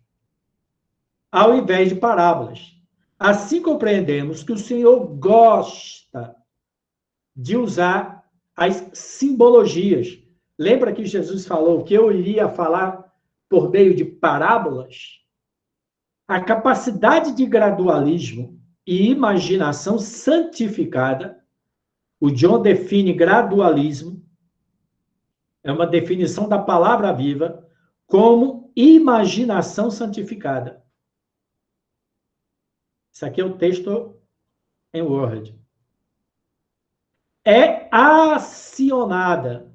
ao invés de parábolas. Assim compreendemos que o Senhor gosta de usar as simbologias. Lembra que Jesus falou que eu iria falar por meio de parábolas? A capacidade de gradualismo e imaginação santificada, o John define gradualismo, é uma definição da palavra viva, como imaginação santificada. Isso aqui é o texto em Word. É acionada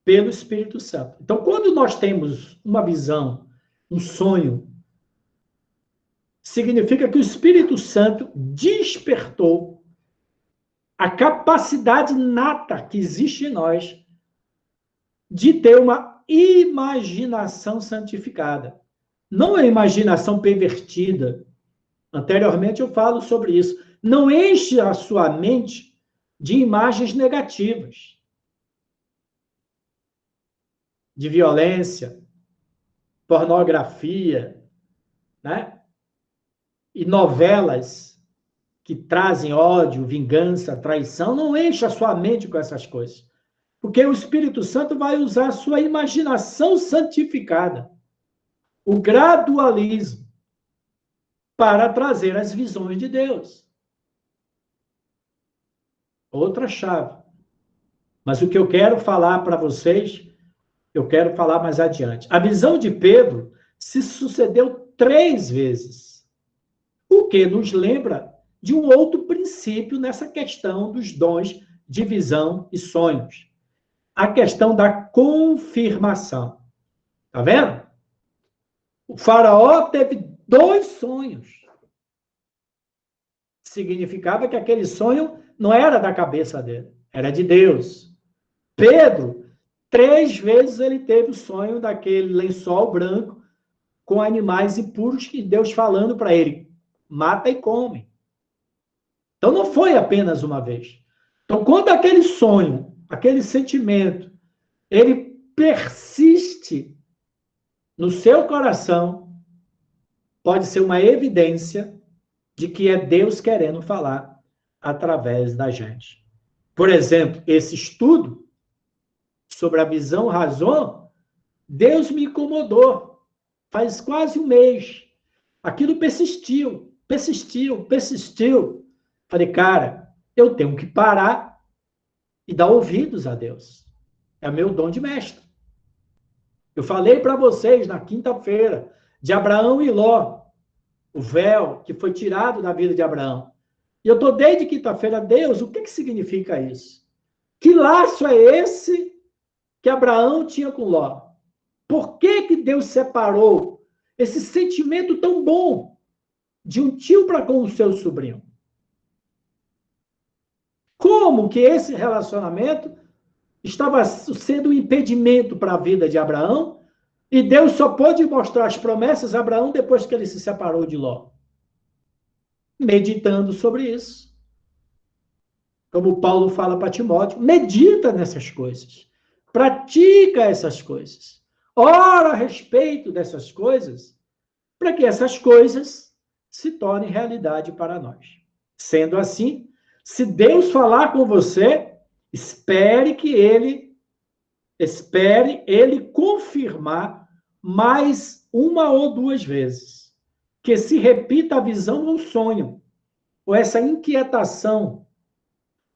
pelo Espírito Santo. Então, quando nós temos uma visão, um sonho, significa que o Espírito Santo despertou a capacidade nata que existe em nós de ter uma imaginação santificada. Não é imaginação pervertida. Anteriormente eu falo sobre isso. Não enche a sua mente de imagens negativas, de violência, pornografia, né? E novelas que trazem ódio, vingança, traição. Não enche a sua mente com essas coisas. Porque o Espírito Santo vai usar a sua imaginação santificada, o gradualismo, para trazer as visões de Deus. Outra chave. Mas o que eu quero falar para vocês, eu quero falar mais adiante. A visão de Pedro se sucedeu 3 vezes, o que nos lembra de um outro princípio nessa questão dos dons de visão e sonhos. A questão da confirmação. Tá vendo? O faraó teve 2 sonhos. Significava que aquele sonho não era da cabeça dele, era de Deus. Pedro, 3 vezes ele teve o sonho daquele lençol branco com animais impuros que Deus falando para ele, mata e come. Então não foi apenas uma vez. Então quando aquele sonho, aquele sentimento, ele persiste no seu coração, pode ser uma evidência de que é Deus querendo falar através da gente. Por exemplo, esse estudo sobre a visão razão, Deus me incomodou. Faz quase um mês. Aquilo persistiu. Falei, cara, eu tenho que parar e dar ouvidos a Deus. É meu dom de mestre. Eu falei para vocês na quinta-feira de Abraão e Ló, o véu que foi tirado da vida de Abraão. E eu estou desde quinta-feira, Deus, o que significa isso? Que laço é esse que Abraão tinha com Ló? Por que Deus separou esse sentimento tão bom de um tio para com o seu sobrinho? Como que esse relacionamento estava sendo um impedimento para a vida de Abraão e Deus só pôde mostrar as promessas a Abraão depois que ele se separou de Ló? Meditando sobre isso. Como Paulo fala para Timóteo, medita nessas coisas. Pratica essas coisas. Ora a respeito dessas coisas, para que essas coisas se tornem realidade para nós. Sendo assim, se Deus falar com você, espere ele confirmar mais 1 ou 2 vezes. Que se repita a visão ou sonho, ou essa inquietação,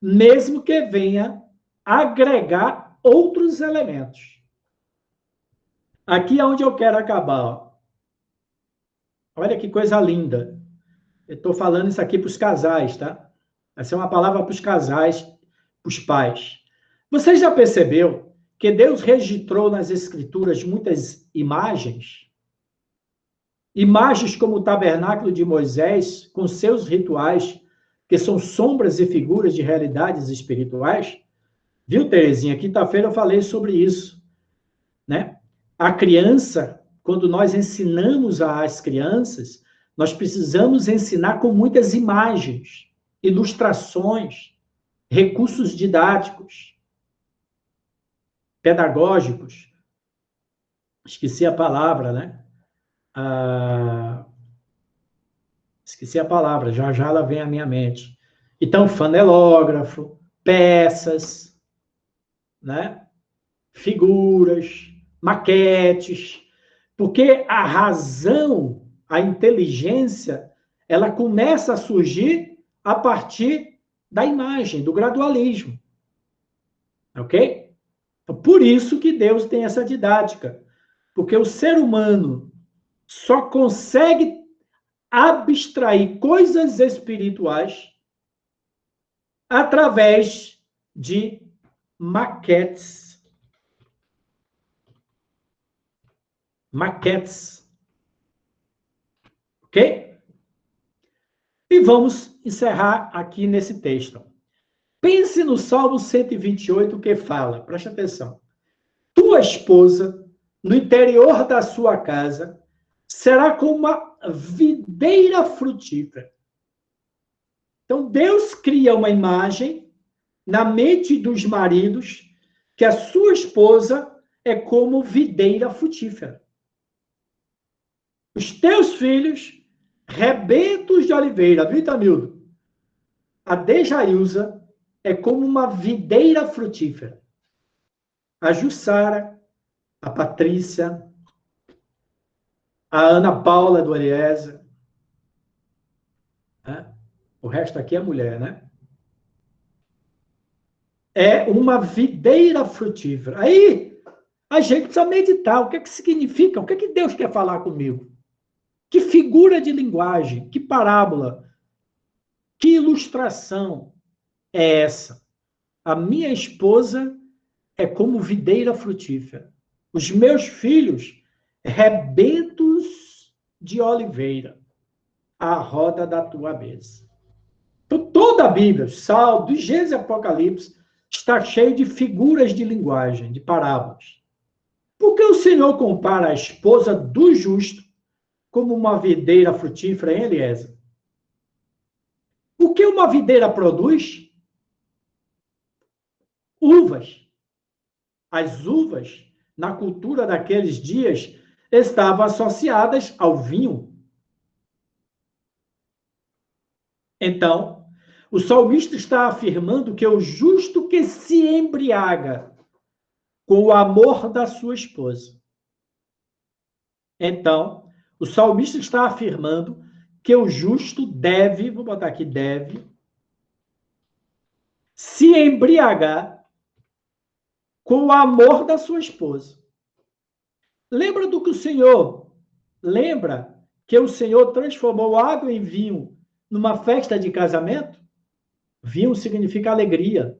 mesmo que venha agregar outros elementos. Aqui é onde eu quero acabar. Ó. Olha que coisa linda. Eu estou falando isso aqui para os casais, tá? Essa é uma palavra para os casais, para os pais. Você já percebeu que Deus registrou nas Escrituras muitas imagens? Imagens como o tabernáculo de Moisés, com seus rituais, que são sombras e figuras de realidades espirituais? Viu, Terezinha? Quinta-feira eu falei sobre isso, né? A criança, quando nós ensinamos às crianças, nós precisamos ensinar com muitas imagens, ilustrações, recursos didáticos, pedagógicos. Esqueci a palavra, né? Esqueci a palavra, já já ela vem à minha mente. Então, fanelógrafo, peças, né? Figuras, maquetes, porque a razão, a inteligência, ela começa a surgir a partir da imagem, do gradualismo. Ok? Por isso que Deus tem essa didática, porque o ser humano só consegue abstrair coisas espirituais através de maquetes. Maquetes. Ok? E vamos encerrar aqui nesse texto. Pense no Salmo 128 que fala, preste atenção. Tua esposa, no interior da sua casa, será como uma videira frutífera. Então, Deus cria uma imagem na mente dos maridos que a sua esposa é como videira frutífera. Os teus filhos, rebentos de oliveira, viu, Tamildo? A Dejailza é como uma videira frutífera. A Jussara, a Patrícia, a Ana Paula do Eliezer. Né? O resto aqui é mulher, né? É uma videira frutífera. Aí, a gente precisa meditar. O que é que significa? O que é que Deus quer falar comigo? Que figura de linguagem? Que parábola? Que ilustração é essa? A minha esposa é como videira frutífera. Os meus filhos, rebentos de oliveira, à roda da tua mesa. Então, toda a Bíblia, Salmo, Gênesis e Apocalipse, está cheio de figuras de linguagem, de parábolas. Por que o Senhor compara a esposa do justo como uma videira frutífera, hein, Eliezer? O que uma videira produz? Uvas. As uvas, na cultura daqueles dias, estavam associadas ao vinho. Então, o salmista está afirmando que o justo que se embriaga com o amor da sua esposa. Então, o salmista está afirmando que o justo deve, vou botar aqui, deve se embriagar com o amor da sua esposa. Lembra que o Senhor transformou água em vinho numa festa de casamento? Vinho significa alegria.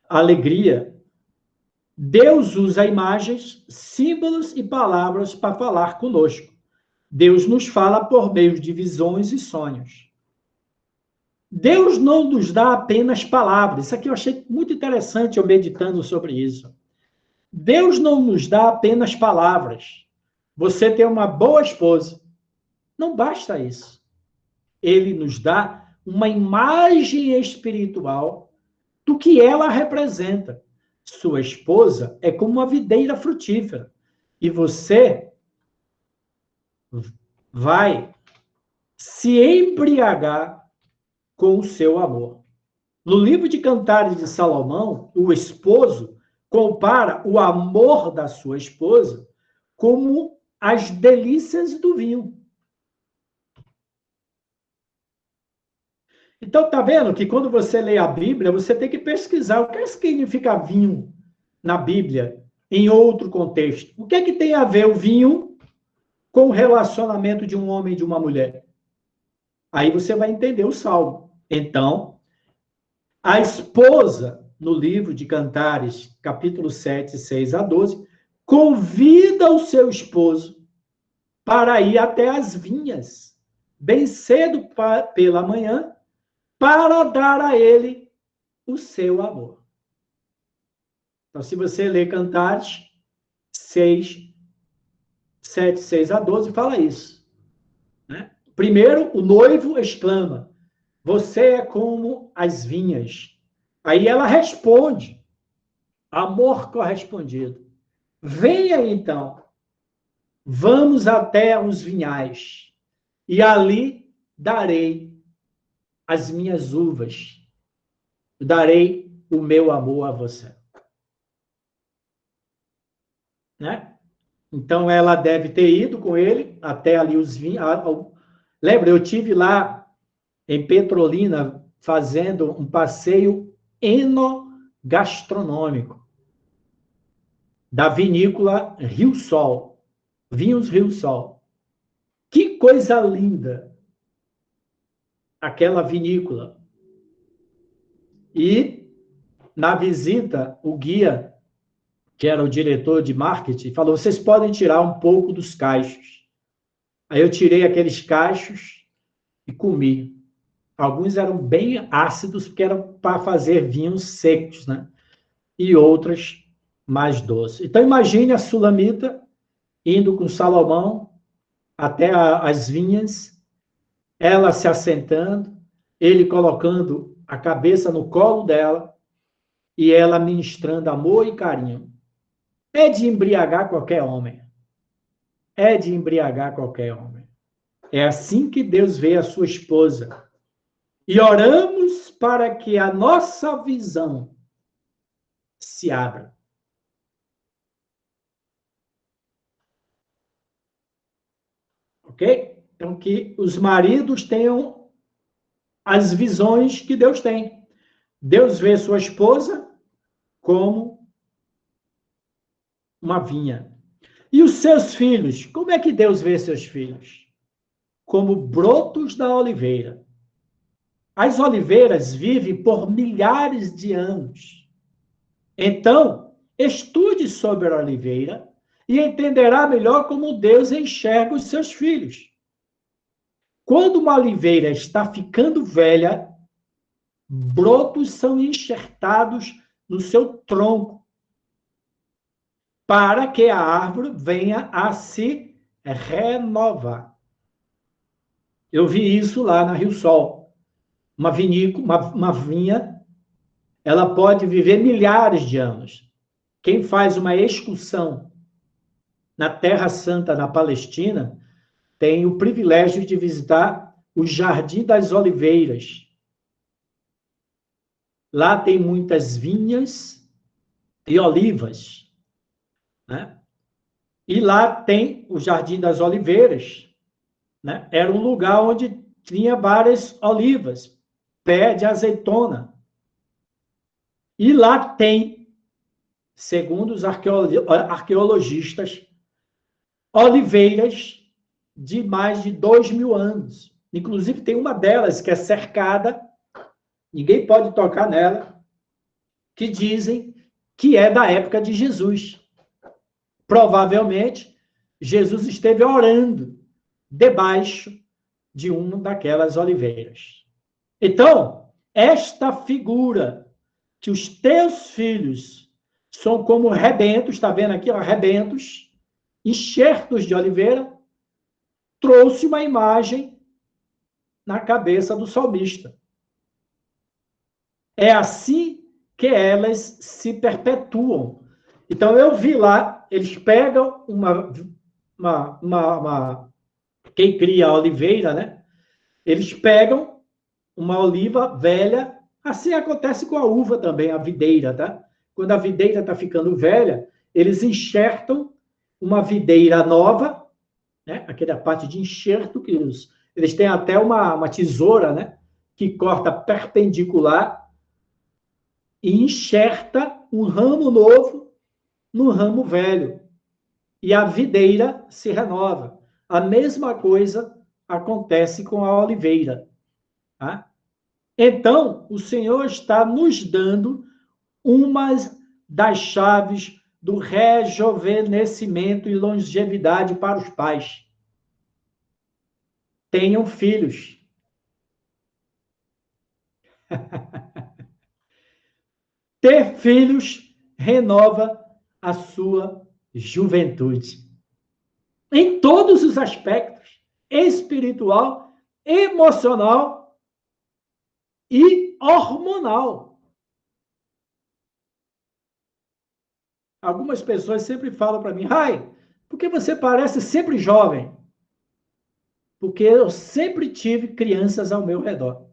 Alegria. Deus usa imagens, símbolos e palavras para falar conosco. Deus nos fala por meio de visões e sonhos. Deus não nos dá apenas palavras. Isso aqui eu achei muito interessante, eu meditando sobre isso. Deus não nos dá apenas palavras. Você tem uma boa esposa. Não basta isso. Ele nos dá uma imagem espiritual do que ela representa. Sua esposa é como uma videira frutífera. E você vai se embriagar com o seu amor. No livro de Cantares de Salomão, o esposo compara o amor da sua esposa como as delícias do vinho. Então, tá vendo que quando você lê a Bíblia, você tem que pesquisar o que significa vinho na Bíblia, em outro contexto. O que é que tem a ver o vinho com o relacionamento de um homem e de uma mulher? Aí você vai entender o Salmo. Então, a esposa, no livro de Cantares, capítulo 7, 6 a 12, convida o seu esposo para ir até as vinhas, bem cedo pela manhã, para dar a ele o seu amor. Então, se você ler Cantares 6, 7, 6 a 12, fala isso. Né? Primeiro, o noivo exclama: você é como as vinhas. Aí ela responde, amor correspondido. Venha então, vamos até os vinhais, e ali darei as minhas uvas, darei o meu amor a você. Né? Então, ela deve ter ido com ele até ali os vinhos. Lembra, eu tive lá em Petrolina fazendo um passeio enogastronômico da vinícola Rio Sol, Vinhos Rio Sol. Que coisa linda aquela vinícola. E, na visita, o guia, que era o diretor de marketing, falou, vocês podem tirar um pouco dos cachos. Aí eu tirei aqueles cachos e comi. Alguns eram bem ácidos, porque eram para fazer vinhos secos, né? E outros mais doces. Então, imagine a Sulamita indo com Salomão até as vinhas, ela se assentando, ele colocando a cabeça no colo dela e ela ministrando amor e carinho. É de embriagar qualquer homem. É de embriagar qualquer homem. É assim que Deus vê a sua esposa. E oramos para que a nossa visão se abra. Ok? Então, que os maridos tenham as visões que Deus tem. Deus vê sua esposa como uma vinha. E os seus filhos? Como é que Deus vê seus filhos? Como brotos da oliveira. As oliveiras vivem por milhares de anos. Então, estude sobre a oliveira e entenderá melhor como Deus enxerga os seus filhos. Quando uma oliveira está ficando velha, brotos são enxertados no seu tronco para que a árvore venha a se renovar. Eu vi isso lá na Rio Sol. Uma vinha, ela pode viver milhares de anos. Quem faz uma excursão na Terra Santa, na Palestina, tem o privilégio de visitar o Jardim das Oliveiras. Lá tem muitas vinhas e olivas. Né? E lá tem o Jardim das Oliveiras. Né? Era um lugar onde tinha várias olivas, pé de azeitona. E lá tem, segundo os arqueologistas, oliveiras de mais de 2.000 anos. Inclusive, tem uma delas que é cercada, ninguém pode tocar nela, que dizem que é da época de Jesus. Provavelmente, Jesus esteve orando debaixo de uma daquelas oliveiras. Então, esta figura que os teus filhos são como rebentos, está vendo aqui, ó, rebentos, enxertos de oliveira, trouxe uma imagem na cabeça do salmista. É assim que elas se perpetuam. Então, eu vi lá, eles pegam quem cria a oliveira, né? Eles pegam uma oliva velha, assim acontece com a uva também, a videira, tá? Quando a videira está ficando velha, eles enxertam uma videira nova, né? Aquela parte de enxerto que eles têm até uma tesoura, né? Que corta perpendicular e enxerta um ramo novo no ramo velho. E a videira se renova. A mesma coisa acontece com a oliveira. Tá? Então, o Senhor está nos dando uma das chaves do rejuvenescimento e longevidade para os pais. Tenham filhos. Ter filhos renova a sua juventude. Em todos os aspectos, espiritual, emocional e hormonal. Algumas pessoas sempre falam para mim, Rai, por que você parece sempre jovem? Porque eu sempre tive crianças ao meu redor.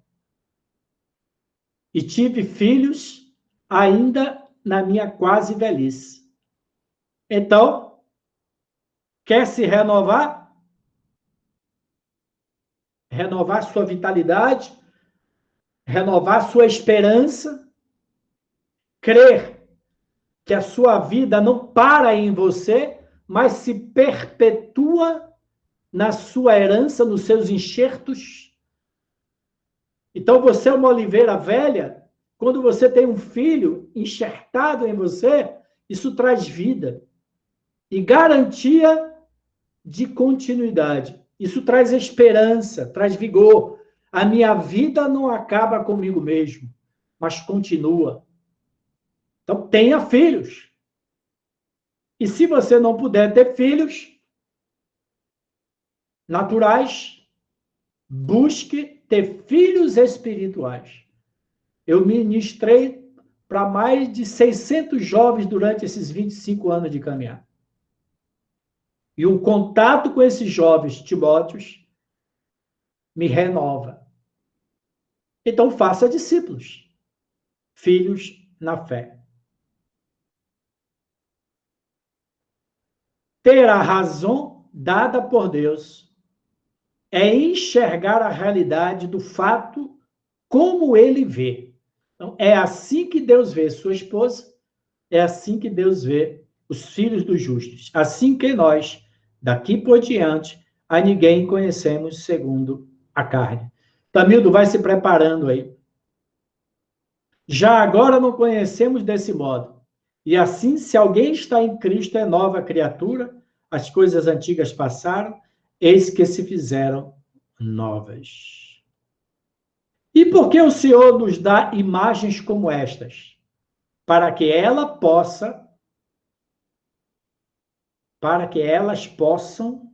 E tive filhos ainda na minha quase velhice. Então, quer se renovar? Renovar sua vitalidade, renovar sua esperança, crer que a sua vida não para em você, mas se perpetua na sua herança, nos seus enxertos. Então, você é uma oliveira velha, quando você tem um filho enxertado em você, isso traz vida e garantia de continuidade. Isso traz esperança, traz vigor. A minha vida não acaba comigo mesmo, mas continua. Então, tenha filhos. E se você não puder ter filhos naturais, busque ter filhos espirituais. Eu ministrei para mais de 600 jovens durante esses 25 anos de caminhada. E o contato com esses jovens Timóteos me renova. Então, faça discípulos, filhos na fé. Ter a razão dada por Deus é enxergar a realidade do fato como ele vê. Então, é assim que Deus vê sua esposa, é assim que Deus vê os filhos dos justos. Assim que nós, daqui por diante, a ninguém conhecemos segundo a carne. Tamildo, vai se preparando aí. Já agora não conhecemos desse modo. E assim, se alguém está em Cristo, é nova criatura, as coisas antigas passaram, eis que se fizeram novas. E por que o Senhor nos dá imagens como estas? Para que elas possam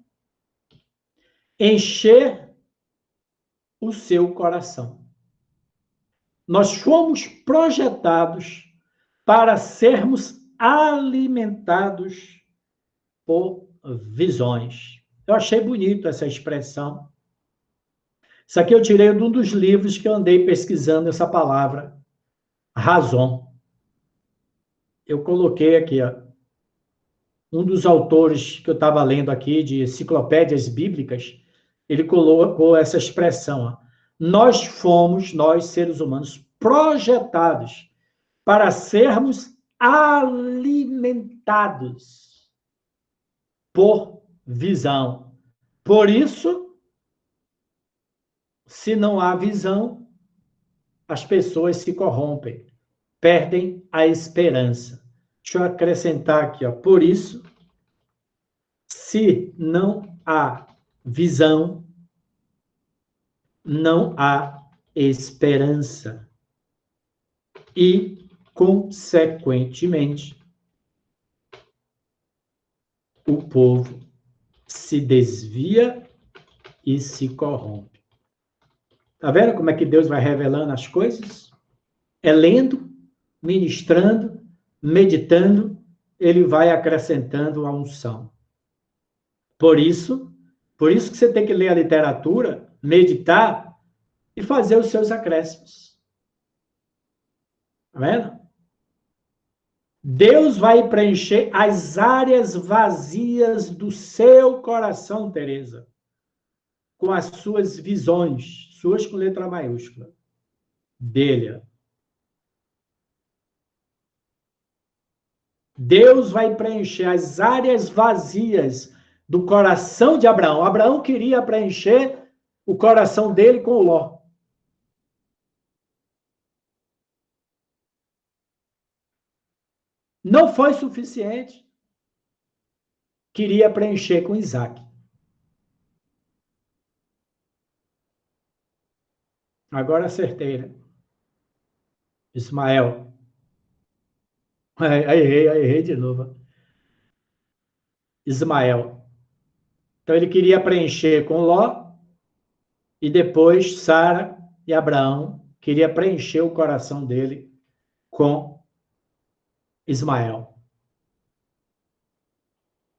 encher o seu coração. Nós fomos projetados para sermos alimentados por visões. Eu achei bonito essa expressão. Isso aqui eu tirei de um dos livros que eu andei pesquisando essa palavra, razão. Eu coloquei aqui, ó, um dos autores que eu estava lendo aqui, de enciclopédias bíblicas, ele colocou essa expressão, ó, nós seres humanos, projetados para sermos alimentados por visão. Por isso, se não há visão, as pessoas se corrompem, perdem a esperança. Deixa eu acrescentar aqui, ó, por isso, se não há visão, não há esperança. E, consequentemente, o povo se desvia e se corrompe. Tá vendo como é que Deus vai revelando as coisas? É lendo, ministrando, meditando, ele vai acrescentando a unção. Por isso que você tem que ler a literatura, meditar e fazer os seus acréscimos. Tá vendo? Deus vai preencher as áreas vazias do seu coração, Teresa, com as suas visões, suas com letra maiúscula, dele. Deus vai preencher as áreas vazias do coração de Abraão. Abraão queria preencher o coração dele com Ló. Não foi suficiente. Queria preencher com Isaac. Agora acertei, né? Ismael. Aí errei de novo. Ismael. Então ele queria preencher com Ló e depois Sara e Abraão queria preencher o coração dele com Ismael.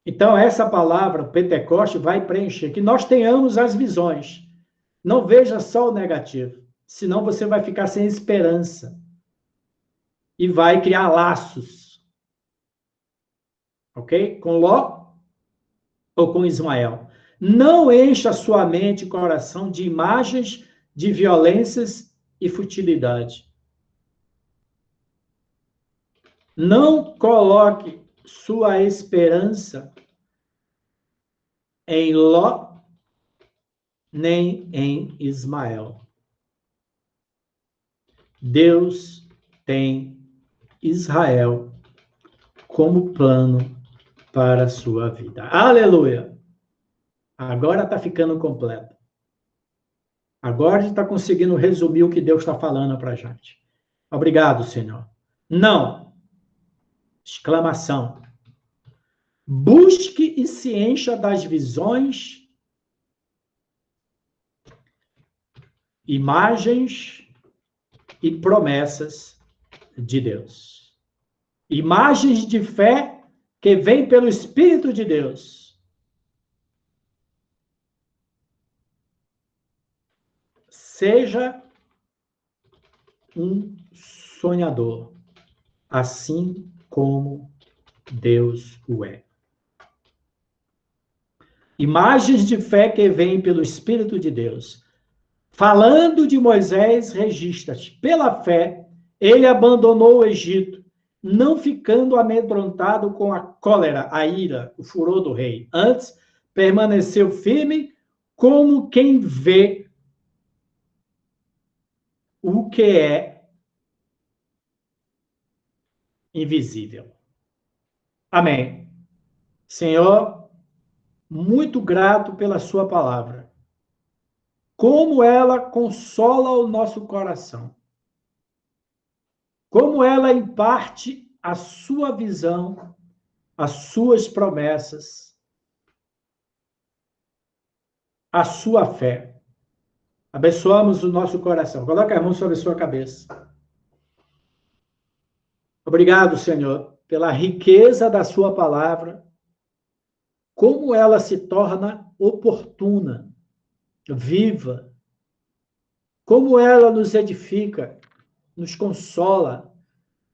Então, essa palavra, Pentecoste, vai preencher, que nós tenhamos as visões. Não veja só o negativo, senão você vai ficar sem esperança e vai criar laços. Ok? Com Ló ou com Ismael. Não encha sua mente e coração de imagens de violências e futilidade. Não coloque sua esperança em Ló, nem em Ismael. Deus tem Israel como plano para a sua vida. Aleluia! Agora está ficando completo. Agora a gente está conseguindo resumir o que Deus está falando para a gente. Obrigado, Senhor. Não! Exclamação. Busque e se encha das visões, imagens e promessas de Deus. Imagens de fé que vêm pelo Espírito de Deus. Seja um sonhador, assim como Deus o é. Imagens de fé que vêm pelo Espírito de Deus. Falando de Moisés, registra-te. Pela fé, ele abandonou o Egito, não ficando amedrontado com a cólera, a ira, o furor do rei. Antes, permaneceu firme como quem vê o que é invisível. Amém. Senhor, muito grato pela sua palavra. Como ela consola o nosso coração. Como ela imparte a sua visão, as suas promessas, a sua fé. Abençoamos o nosso coração. Coloque a mão sobre a sua cabeça. Obrigado, Senhor, pela riqueza da sua palavra, como ela se torna oportuna, viva, como ela nos edifica, nos consola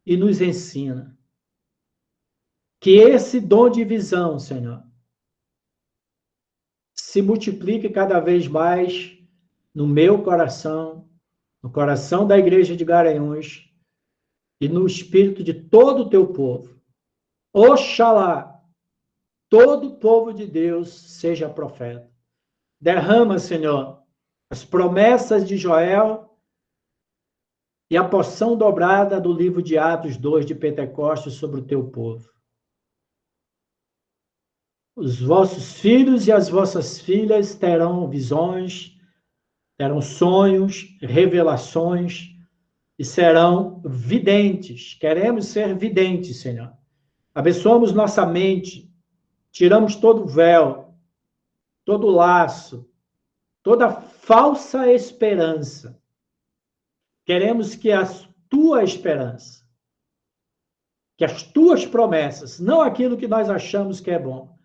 e nos ensina. Que esse dom de visão, Senhor, se multiplique cada vez mais no meu coração, no coração da igreja de Garanhuns e no espírito de todo o teu povo. Oxalá, todo o povo de Deus seja profeta. Derrama, Senhor, as promessas de Joel e a porção dobrada do livro de Atos 2 de Pentecostes sobre o teu povo. Os vossos filhos e as vossas filhas terão visões, terão sonhos, revelações e serão videntes. Queremos ser videntes, Senhor. Abençoamos nossa mente, tiramos todo o véu, todo o laço, toda falsa esperança. Queremos que a tua esperança, que as tuas promessas, não aquilo que nós achamos que é bom.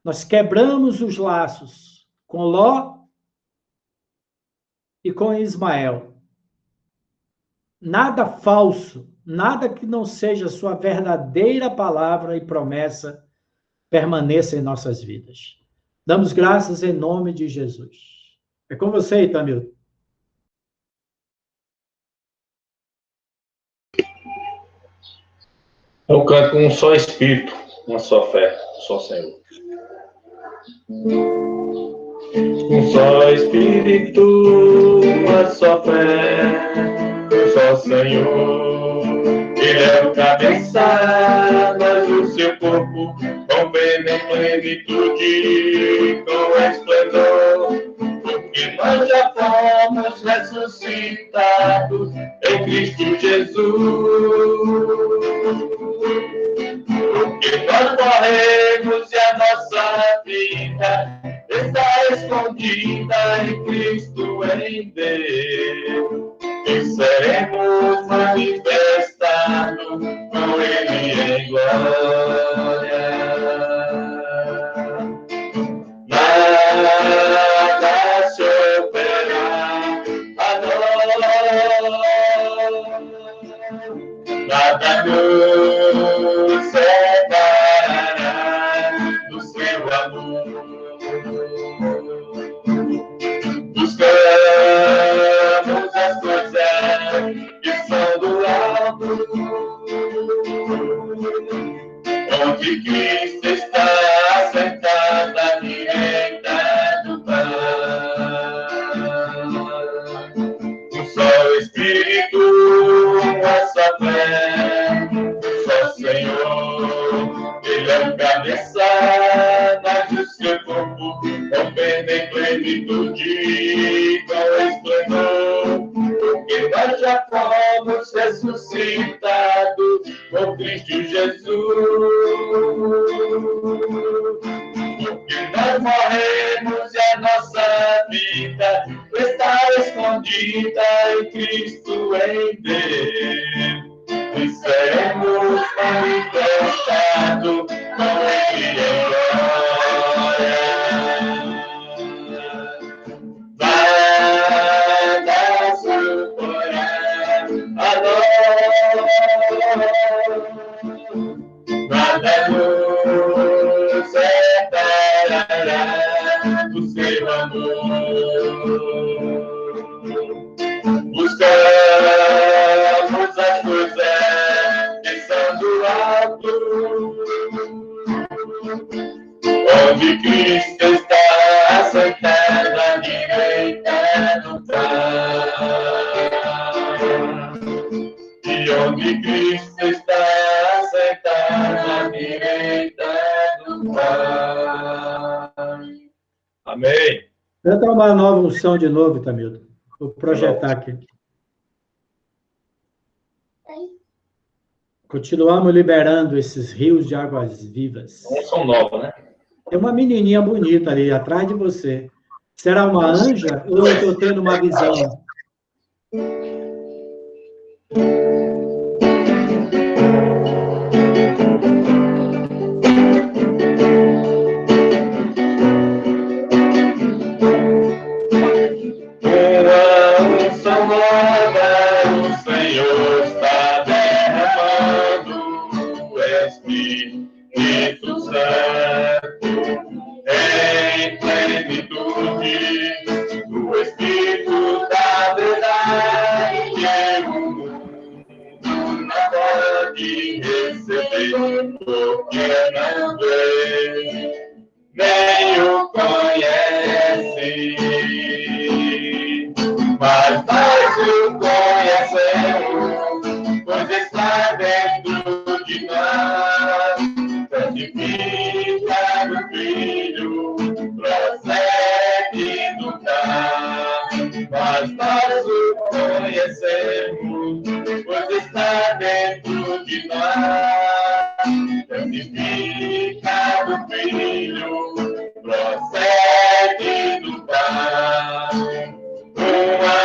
Nós quebramos os laços com Ló e com Ismael. Nada falso, nada que não seja sua verdadeira palavra e promessa permaneça em nossas vidas. Damos graças em nome de Jesus. É com você, Itamil. Eu canto com um só espírito, uma só fé, um só Senhor. Um só espírito, uma só fé, um só Senhor. Ele é o cabeça, mas o seu corpo convém em plenitude com esplendor. Porque nós já fomos ressuscitados em Cristo Jesus. Porque nós morremos e a nossa vida está escondida em Cristo em Deus. Isso é em plenitude com esplendor, porque nós já fomos ressuscitados por Cristo Jesus. Porque nós morremos e a nossa vida está escondida em Cristo, em Deus. E seremos manifestados com Ele em glória. Nada superará a nós, nada nos separará do seu amor. Buscamos as coisas que são do alto, onde Cristo está assentado à direita do Pai. E onde Cristo está assentado à direita do Pai. Amém. Canta uma nova unção de novo, Tamilton. Vou projetar aqui. Continuamos liberando esses rios de águas vivas. Unção nova, né? Tem uma menininha bonita ali, atrás de você. Será uma anja ou eu estou tendo uma visão? Porque não vê, nem o conhece, mas nós o conhecemos, pois está dentro de nós. Santifica no Filho, procede do Pai, mas nós o conhecemos, pois está dentro de nós. Santifica do Filho, procede do Pai. Uma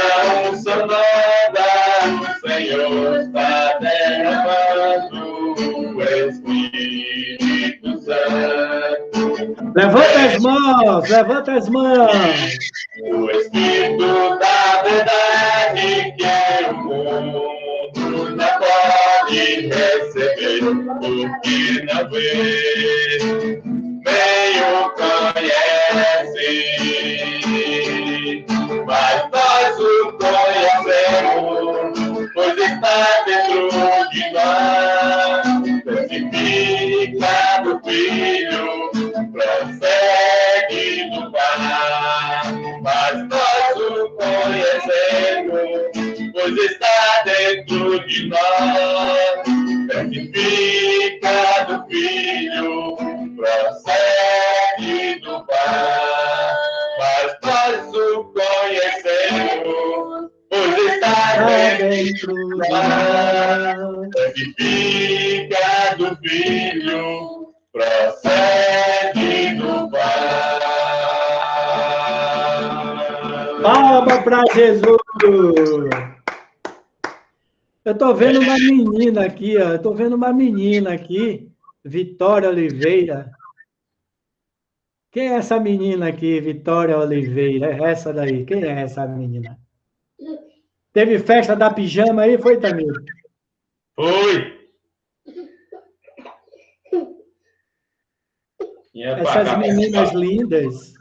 unção nova, o Senhor está derramando, o Espírito Santo. Levanta as mãos, levanta as mãos. O Espírito da verdade que o mundo não pode receber, porque não vê, nem o conhece, mas nós o conhecemos, pois está dentro de nós. Santifica do Filho, procede do Pai, mas nós o conhecemos, pois está dentro de nós. Santifica do Filho, procede do Pai, mas nós o conhecemos, pois está dentro de nós. Santifica do Filho, procede do Pai. Palma para Jesus! Eu estou vendo uma menina aqui, ó. Estou vendo uma menina aqui, Vitória Oliveira. Quem é essa menina aqui, Vitória Oliveira? É essa daí. Quem é essa menina? Teve festa da pijama aí, foi, Tamir? Foi. Essas meninas lindas.